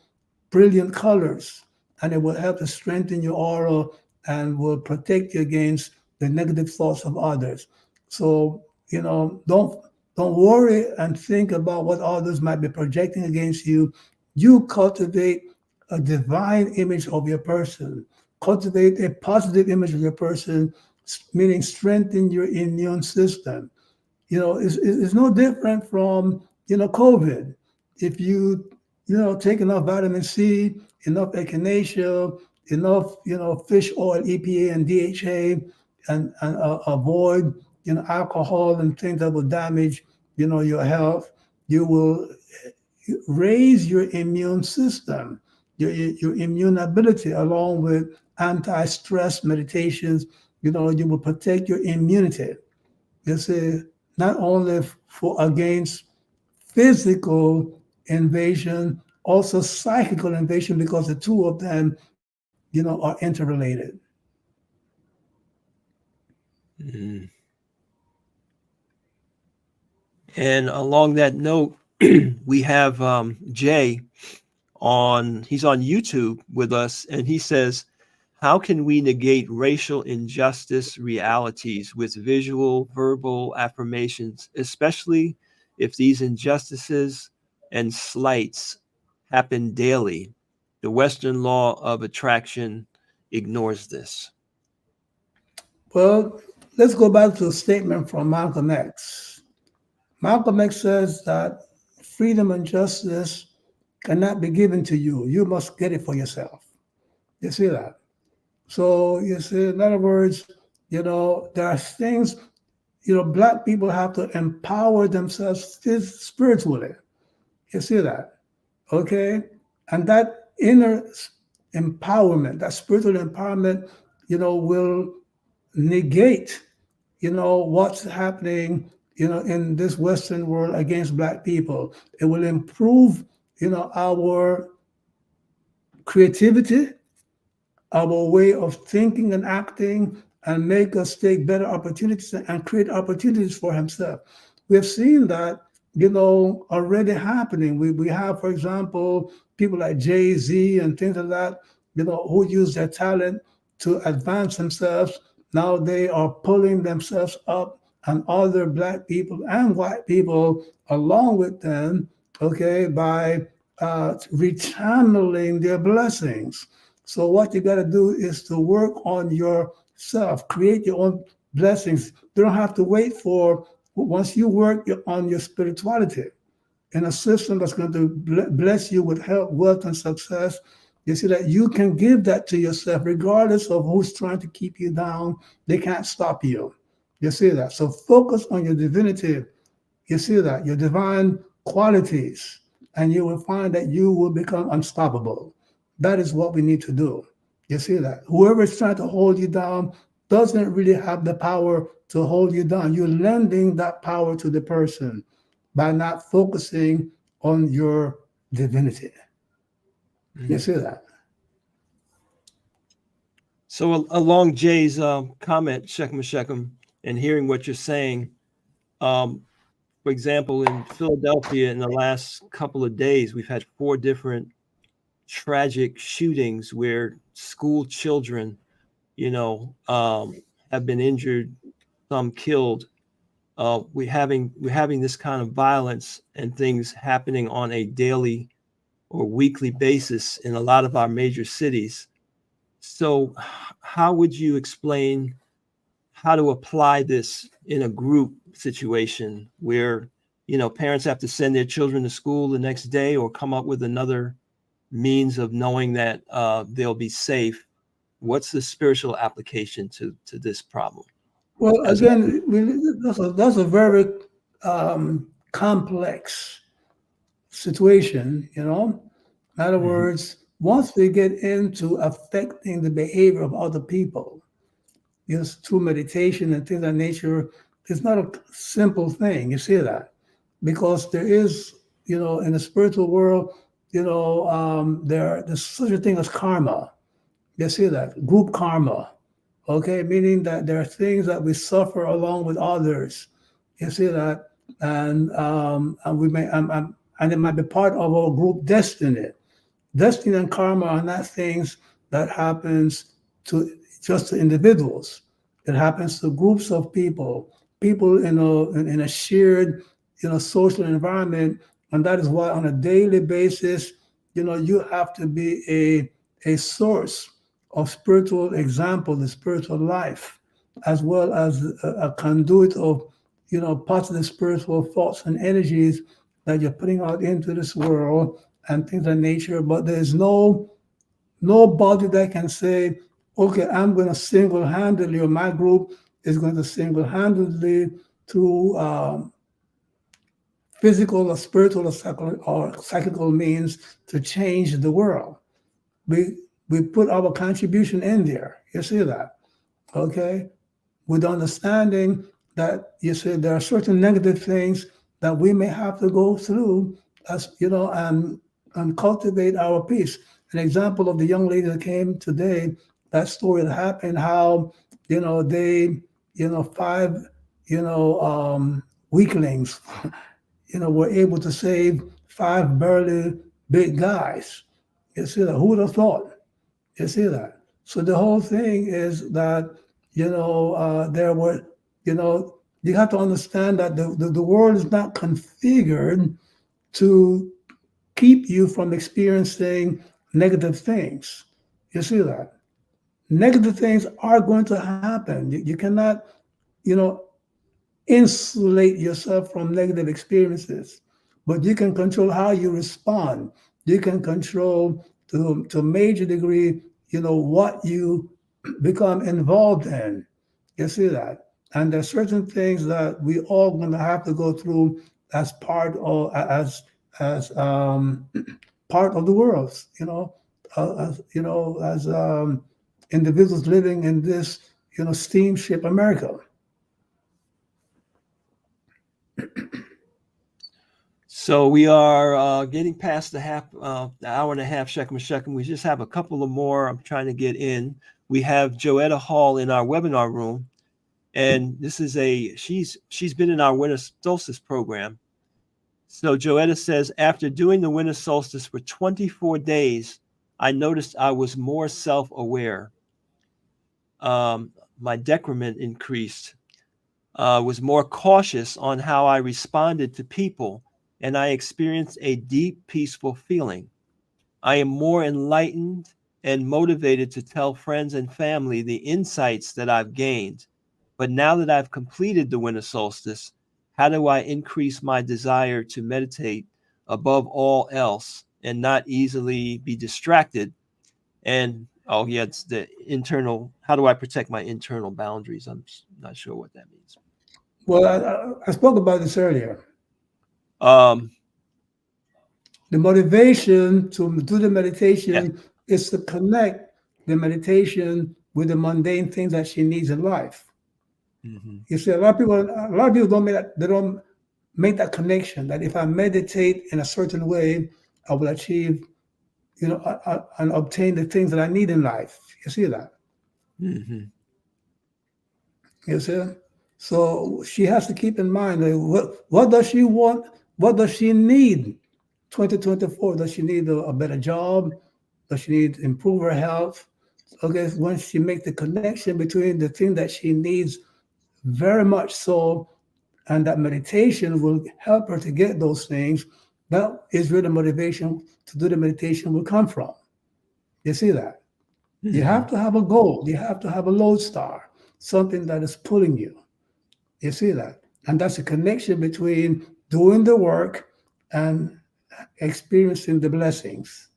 brilliant colors, and it will help to strengthen your aura and will protect you against the negative thoughts of others. So, don't worry and think about what others might be projecting against you. You cultivate a divine image of your person. Cultivate a positive image of your person, meaning strengthen your immune system. It's no different from, COVID. If you, take enough vitamin C, enough echinacea, enough, fish oil, EPA and DHA, and avoid, alcohol and things that will damage, your health, you will raise your immune system, your immune ability, along with anti-stress meditations. You will protect your immunity. You see, not only for against physical invasion, also psychical invasion, because the two of them, are interrelated. Mm. And along that note, we have Jay he's on YouTube with us, and he says, how can we negate racial injustice realities with visual, verbal affirmations, especially if these injustices and slights happen daily? The Western law of attraction ignores this. Well, let's go back to a statement from Malcolm X. Malcolm X says that freedom and justice cannot be given to you. You must get it for yourself. You see that? So you see, in other words, there are things, black people have to empower themselves spiritually. You see that? Okay? And that inner empowerment, that spiritual empowerment, will negate, what's happening, in this Western world against black people. It will improve, our creativity, our way of thinking and acting, and make us take better opportunities and create opportunities for himself. We have seen that, already happening. We have, for example, people like Jay-Z and things like that, who use their talent to advance themselves. Now they are pulling themselves up and other black people and white people along with them, okay, by rechanneling their blessings. So what you got to do is to work on yourself, create your own blessings. You don't have to wait for once you work on your spirituality in a system that's going to bless you with health, wealth, and success. You see that you can give that to yourself, regardless of who's trying to keep you down. They can't stop you. You see that. So focus on your divinity. You see that, your divine qualities, and you will find that you will become unstoppable. That is what we need to do. You see that? Whoever is trying to hold you down doesn't really have the power to hold you down. You're lending that power to the person by not focusing on your divinity. You see that? So along Jay's comment, Shechem, and hearing what you're saying, for example, in Philadelphia in the last couple of days, we've had 4 different tragic shootings where school children, have been injured, some killed. We're having this kind of violence and things happening on a daily or weekly basis in a lot of our major cities. So how would you explain how to apply this in a group situation where, parents have to send their children to school the next day or come up with another means of knowing that they'll be safe? What's the spiritual application to this problem? Well, As again, that's a very complex situation, In other Mhm. words, once we get into affecting the behavior of other people, through meditation and things of that nature, it's not a simple thing. You see that? Because there is, in the spiritual world, there's such a thing as karma. You see that? Group karma. Okay, meaning that there are things that we suffer along with others. You see that? And we may and it might be part of our group destiny. Destiny and karma are not things that happens to just to individuals. It happens to groups of people, people in a shared, social environment, and that is why on a daily basis, you have to be a source of spiritual example, the spiritual life, as well as a conduit of, positive spiritual thoughts and energies that you're putting out into this world and things of nature. But there's nobody that can say, okay, I'm going to single-handedly, or my group is going to single-handedly through physical or spiritual or psychical means to change the world. We put our contribution in there. You see that, okay? With understanding that you see there are certain negative things that we may have to go through, as and cultivate our peace. An example of the young lady that came today, that story that happened, how they 5, weaklings, were able to save 5 burly big guys. You see that? Who would have thought? You see that? So the whole thing is that, there were, you have to understand that the world is not configured to keep you from experiencing negative things. You see that? Negative things are going to happen. You cannot, you know, insulate yourself from negative experiences, but you can control how you respond. You can control to a major degree, what you become involved in. You see that? And there's certain things that we all going to have to go through as part of part of the world. As individuals living in this steamship America. So we are getting past the hour and a half, Shechem and Shechem. We just have a couple of more I'm trying to get in. We have Joetta Hall in our webinar room. And this is she's been in our winter solstice program. So Joetta says, after doing the winter solstice for 24 days, I noticed I was more self-aware. My decrement increased, was more cautious on how I responded to people, and I experienced a deep, peaceful feeling. I am more enlightened and motivated to tell friends and family the insights that I've gained. But now that I've completed the winter solstice, how do I increase my desire to meditate above all else and not easily be distracted? And it's the internal, how do I protect my internal boundaries? I'm not sure what that means. Well, I spoke about this earlier. Um, The motivation to do the meditation is to connect the meditation with the mundane things that she needs in life. Mm-hmm. You see, a lot of people don't make that. They don't make that connection. That if I meditate in a certain way, I will achieve, and obtain the things that I need in life. You see that? Mm-hmm. You see? So she has to keep in mind, what does she want? What does she need? 2024, does she need a better job? Does she need to improve her health? Okay, when she makes the connection between the thing that she needs very much so, and that meditation will help her to get those things, that is where the motivation to do the meditation will come from. You see that? Mm-hmm. You have to have a goal. You have to have a lodestar, something that is pulling you. You see that? And that's a connection between doing the work and experiencing the blessings.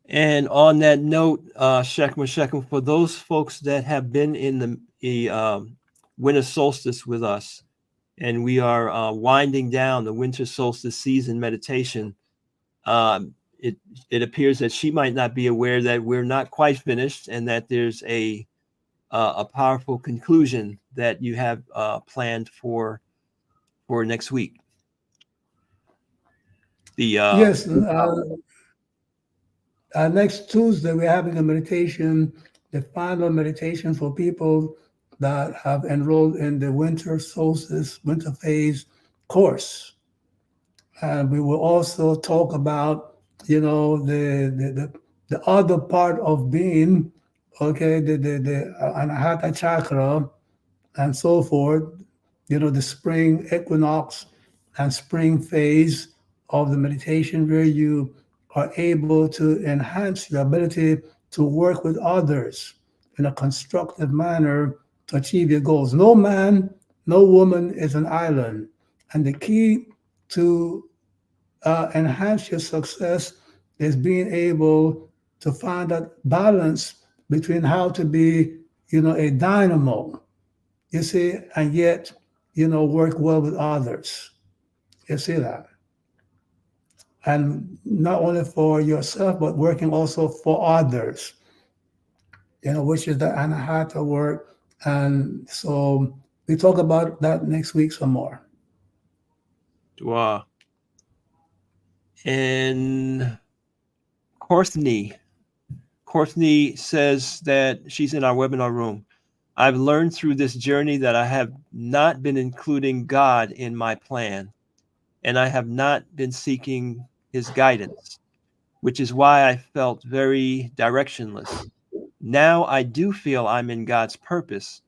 And on that note, Shechem, for those folks that have been in the winter solstice with us, and we are winding down the winter solstice season meditation, it appears that she might not be aware that we're not quite finished, and that there's a powerful conclusion that you have planned for next week. Yes, next Tuesday we're having a meditation, the final meditation for people that have enrolled in the winter solstice, winter phase course. And we will also talk about, the other part of being, okay, the Anahata chakra and so forth, the spring equinox and spring phase of the meditation, where you are able to enhance your ability to work with others in a constructive manner to achieve your goals. No man, no woman is an island. And the key to enhance your success is being able to find that balance between how to be, a dynamo, you see, and yet, work well with others. You see that? And not only for yourself, but working also for others, which is the Anahata work. And so we talk about that next week some more. Wow. And Courtney Courtney says that she's in our webinar room. I've learned through this journey that I have not been including God in my plan, and I have not been seeking his guidance, which is why I felt very directionless. Now I do feel I'm in God's purpose.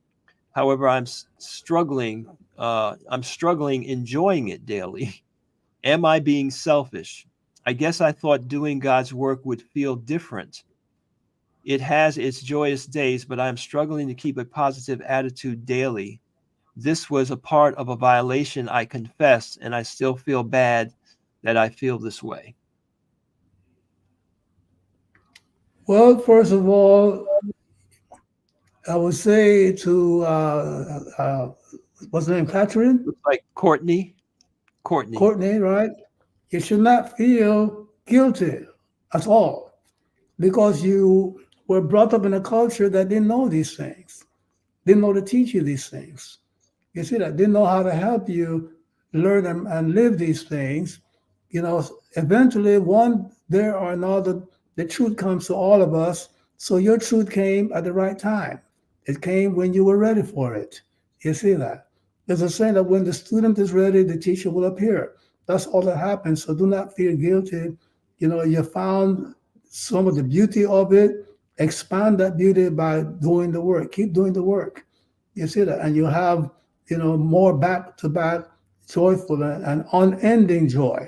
However, I'm struggling enjoying it daily. Am I being selfish? I guess I thought doing God's work would feel different. It has its joyous days, but I'm struggling to keep a positive attitude daily. This was a part of a violation, I confess, and I still feel bad that I feel this way. Well, first of all, I would say to what's her name, Catherine? Looks like Courtney. Courtney, right? You should not feel guilty at all because you were brought up in a culture that didn't know these things, didn't know to teach you these things. You see that? Didn't know how to help you learn and live these things. You know, eventually, one day or another, the truth comes to all of us. So your truth came at the right time. It came when you were ready for it. You see that? There's a saying that when the student is ready, the teacher will appear. That's all that happens. So do not feel guilty. You know, you found some of the beauty of it. Expand that beauty by doing the work. Keep doing the work. You see that? And you have, you know, more back-to-back joyful and unending joy,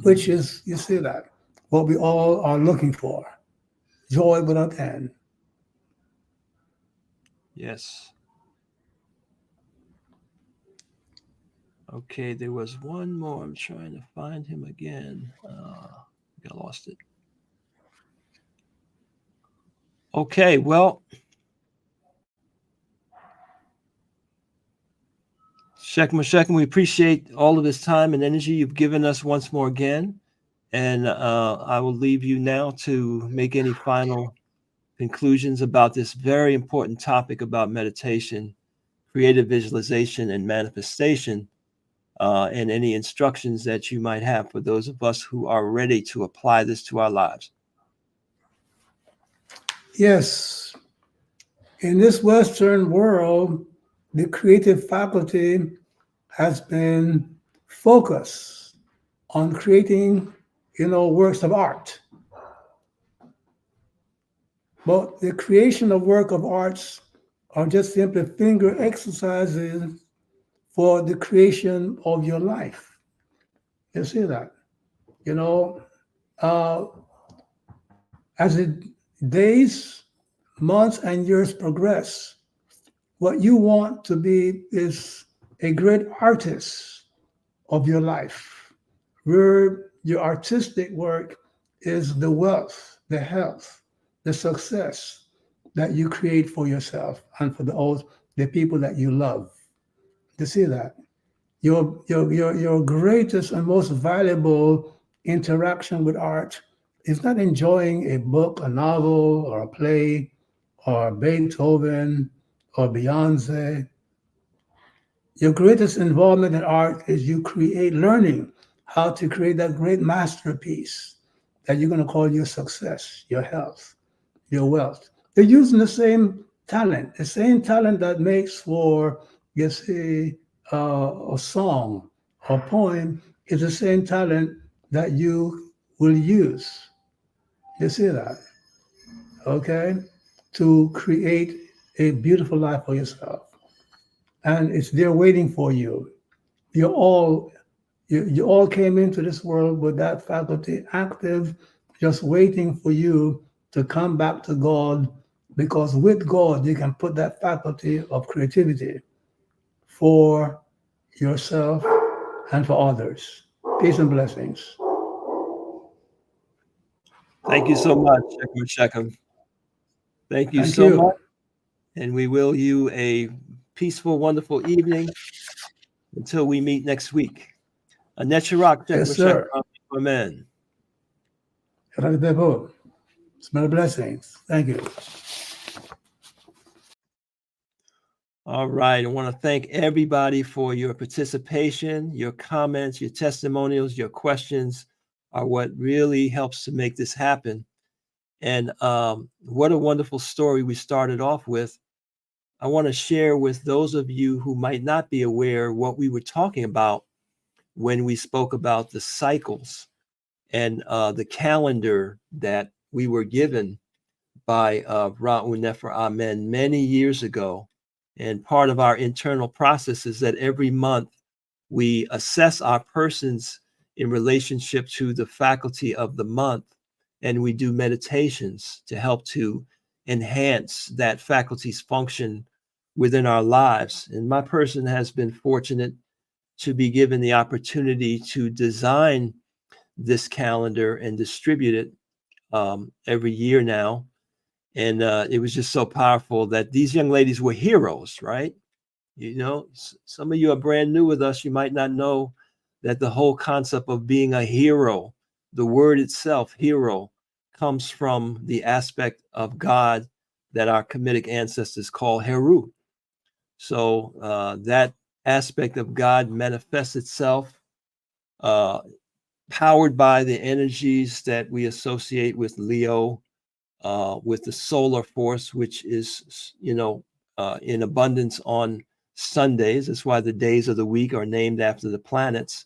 which is, you see that, what we all are looking for. Joy without end. Yes. Okay, there was one more. I'm trying to find him again. I lost it. Okay, well, Shekim, we appreciate all of this time and energy you've given us once more again. And I will leave you now to make any final conclusions about this very important topic about meditation, creative visualization, and manifestation, and any instructions that you might have for those of us who are ready to apply this to our lives. Yes. In this Western world, the creative faculty has been focused on creating, you know, works of art. But the creation of work of arts are just simply finger exercises for the creation of your life. You see that? You know, uh, as the days, months, and years progress, what you want to be is a great artist of your life, where your artistic work is the wealth, the health, the success that you create for yourself and for the people that you love. You see that? Your greatest and most valuable interaction with art is not enjoying a book, a novel, or a play, or Beethoven, or Beyonce. Your greatest involvement in art is you create learning how to create that great masterpiece that you're going to call your success, your health, your wealth. They're using the same talent that makes for, you see, a song or poem is the same talent that you will use. You see that? Okay? To create a beautiful life for yourself. And it's there waiting for you. You're all you all came into this world with that faculty active, just waiting for you to come back to God, because with God you can put that faculty of creativity for yourself and for others. Peace and blessings. Thank you so much, Shekim. Thank you Thank so much. you. And we will you a peaceful, wonderful evening until we meet next week. Necharak, Yes, sir. Amen. Smell blessings. Thank you. All right. I want to thank everybody for your participation, your comments, your testimonials, your questions are what really helps to make this happen. And what a wonderful story we started off with. I want to share with those of you who might not be aware what we were talking about when we spoke about the cycles and the calendar that we were given by Ra Un Nefer Amen many years ago. And part of our internal process is that every month we assess our persons in relationship to the faculty of the month, and we do meditations to help to enhance that faculty's function within our lives. And my person has been fortunate to be given the opportunity to design this calendar and distribute it every year now. And it was just so powerful that these young ladies were heroes, right? You know, some of you are brand new with us. You might not know that the whole concept of being a hero, the word itself, hero, comes from the aspect of God that our Kamitic ancestors call Heru. So that aspect of God manifests itself powered by the energies that we associate with Leo, with the solar force, which is, in abundance on Sundays. That's why the days of the week are named after the planets.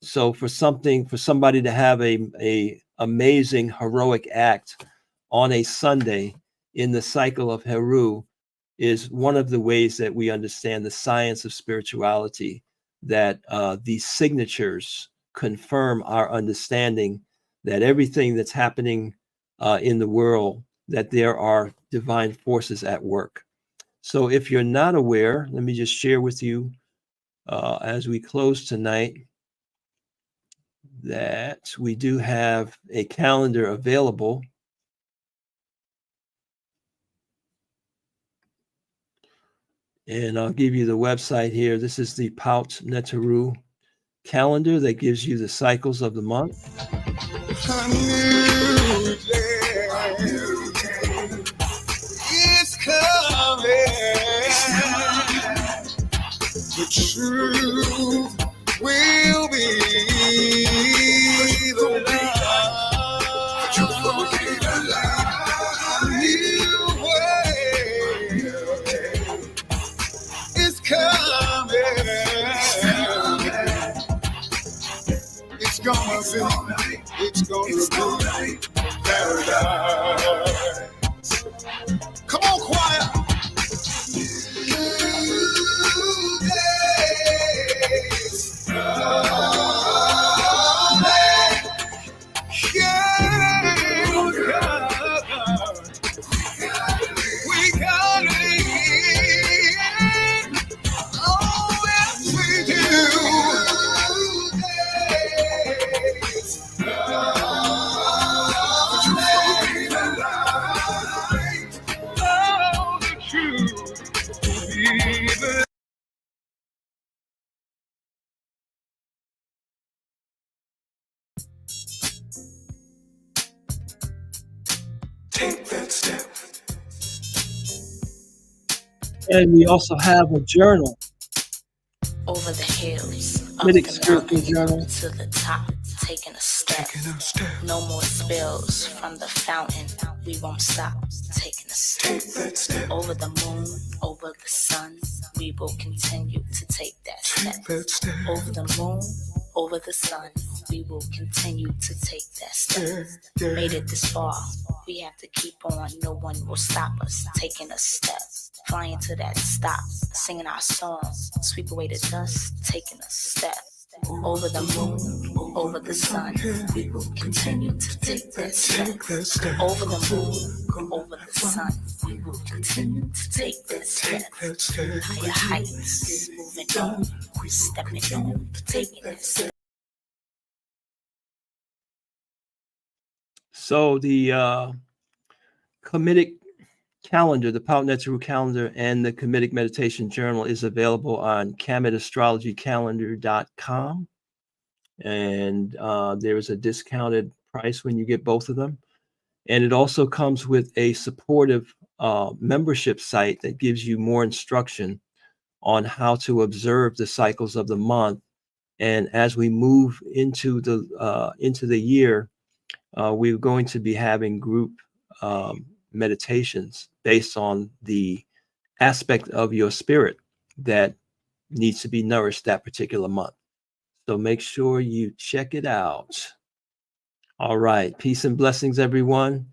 So for somebody to have a amazing heroic act on a Sunday in the cycle of Heru is one of the ways that we understand the science of spirituality, that these signatures confirm our understanding that everything that's happening in the world, that there are divine forces at work. So if you're not aware, let me just share with you as we close tonight that we do have a calendar available. And I'll give you the website here. This is the Pout Neteru calendar that gives you the cycles of the month. It's coming. The truth will be the light. New way. It's coming. It's gonna be paradise. Come on, choir. We got it. Oh, yes, we do. Take that step. And we also have a journal, Over the hills, up Kamitic the spiritual mountain, journal. to the top, taking a step. No more spills from the fountain. We won't stop, taking a step. Over the moon, over the sun, we will continue to take that step. Over the moon, over the sun, we will continue to take that step. Made it this far, we have to keep on. No one will stop us, taking a step. Flying to that stop, singing our song, sweep away the dust, taking a step. Over the moon, over the sun, we will continue to take that step. Over the moon, over the sun, we will continue to take that step. Higher heights, moving on, stepping on, taking that step. So the Kamitic calendar, the Pout Neteru calendar, and the Kamitic meditation journal is available on kamitastrologycalendar.com. And there is a discounted price when you get both of them. And it also comes with a supportive membership site that gives you more instruction on how to observe the cycles of the month. And as we move into the year, we're going to be having group meditations based on the aspect of your spirit that needs to be nourished that particular month. So make sure you check it out. All right. Peace and blessings, everyone.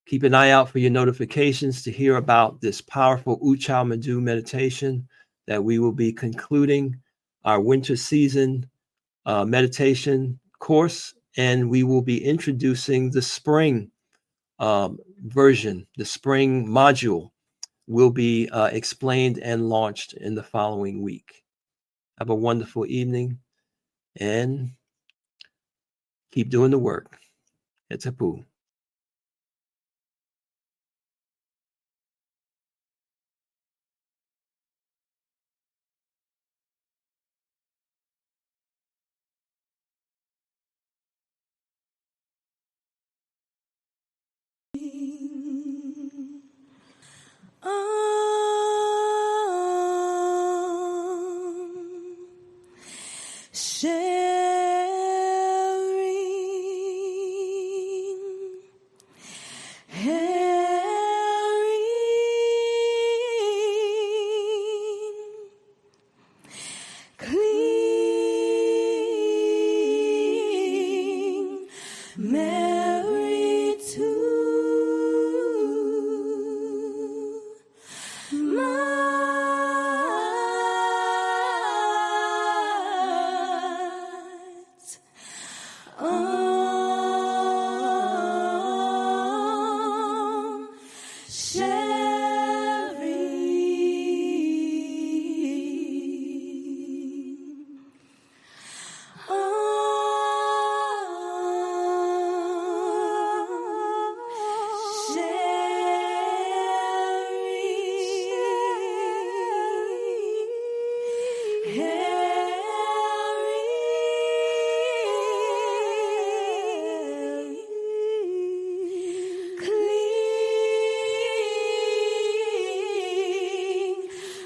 Keep an eye out for your notifications to hear about this powerful Uchao Madu meditation that we will be concluding our winter season meditation course, and we will be introducing the spring version. The spring module will be explained and launched in the following week. Have a wonderful evening and keep doing the work. Etapu.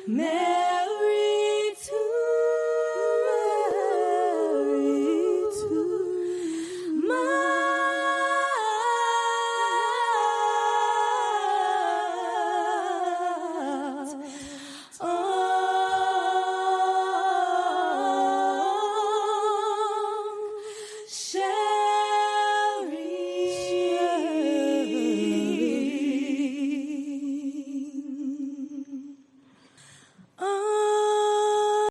Mary.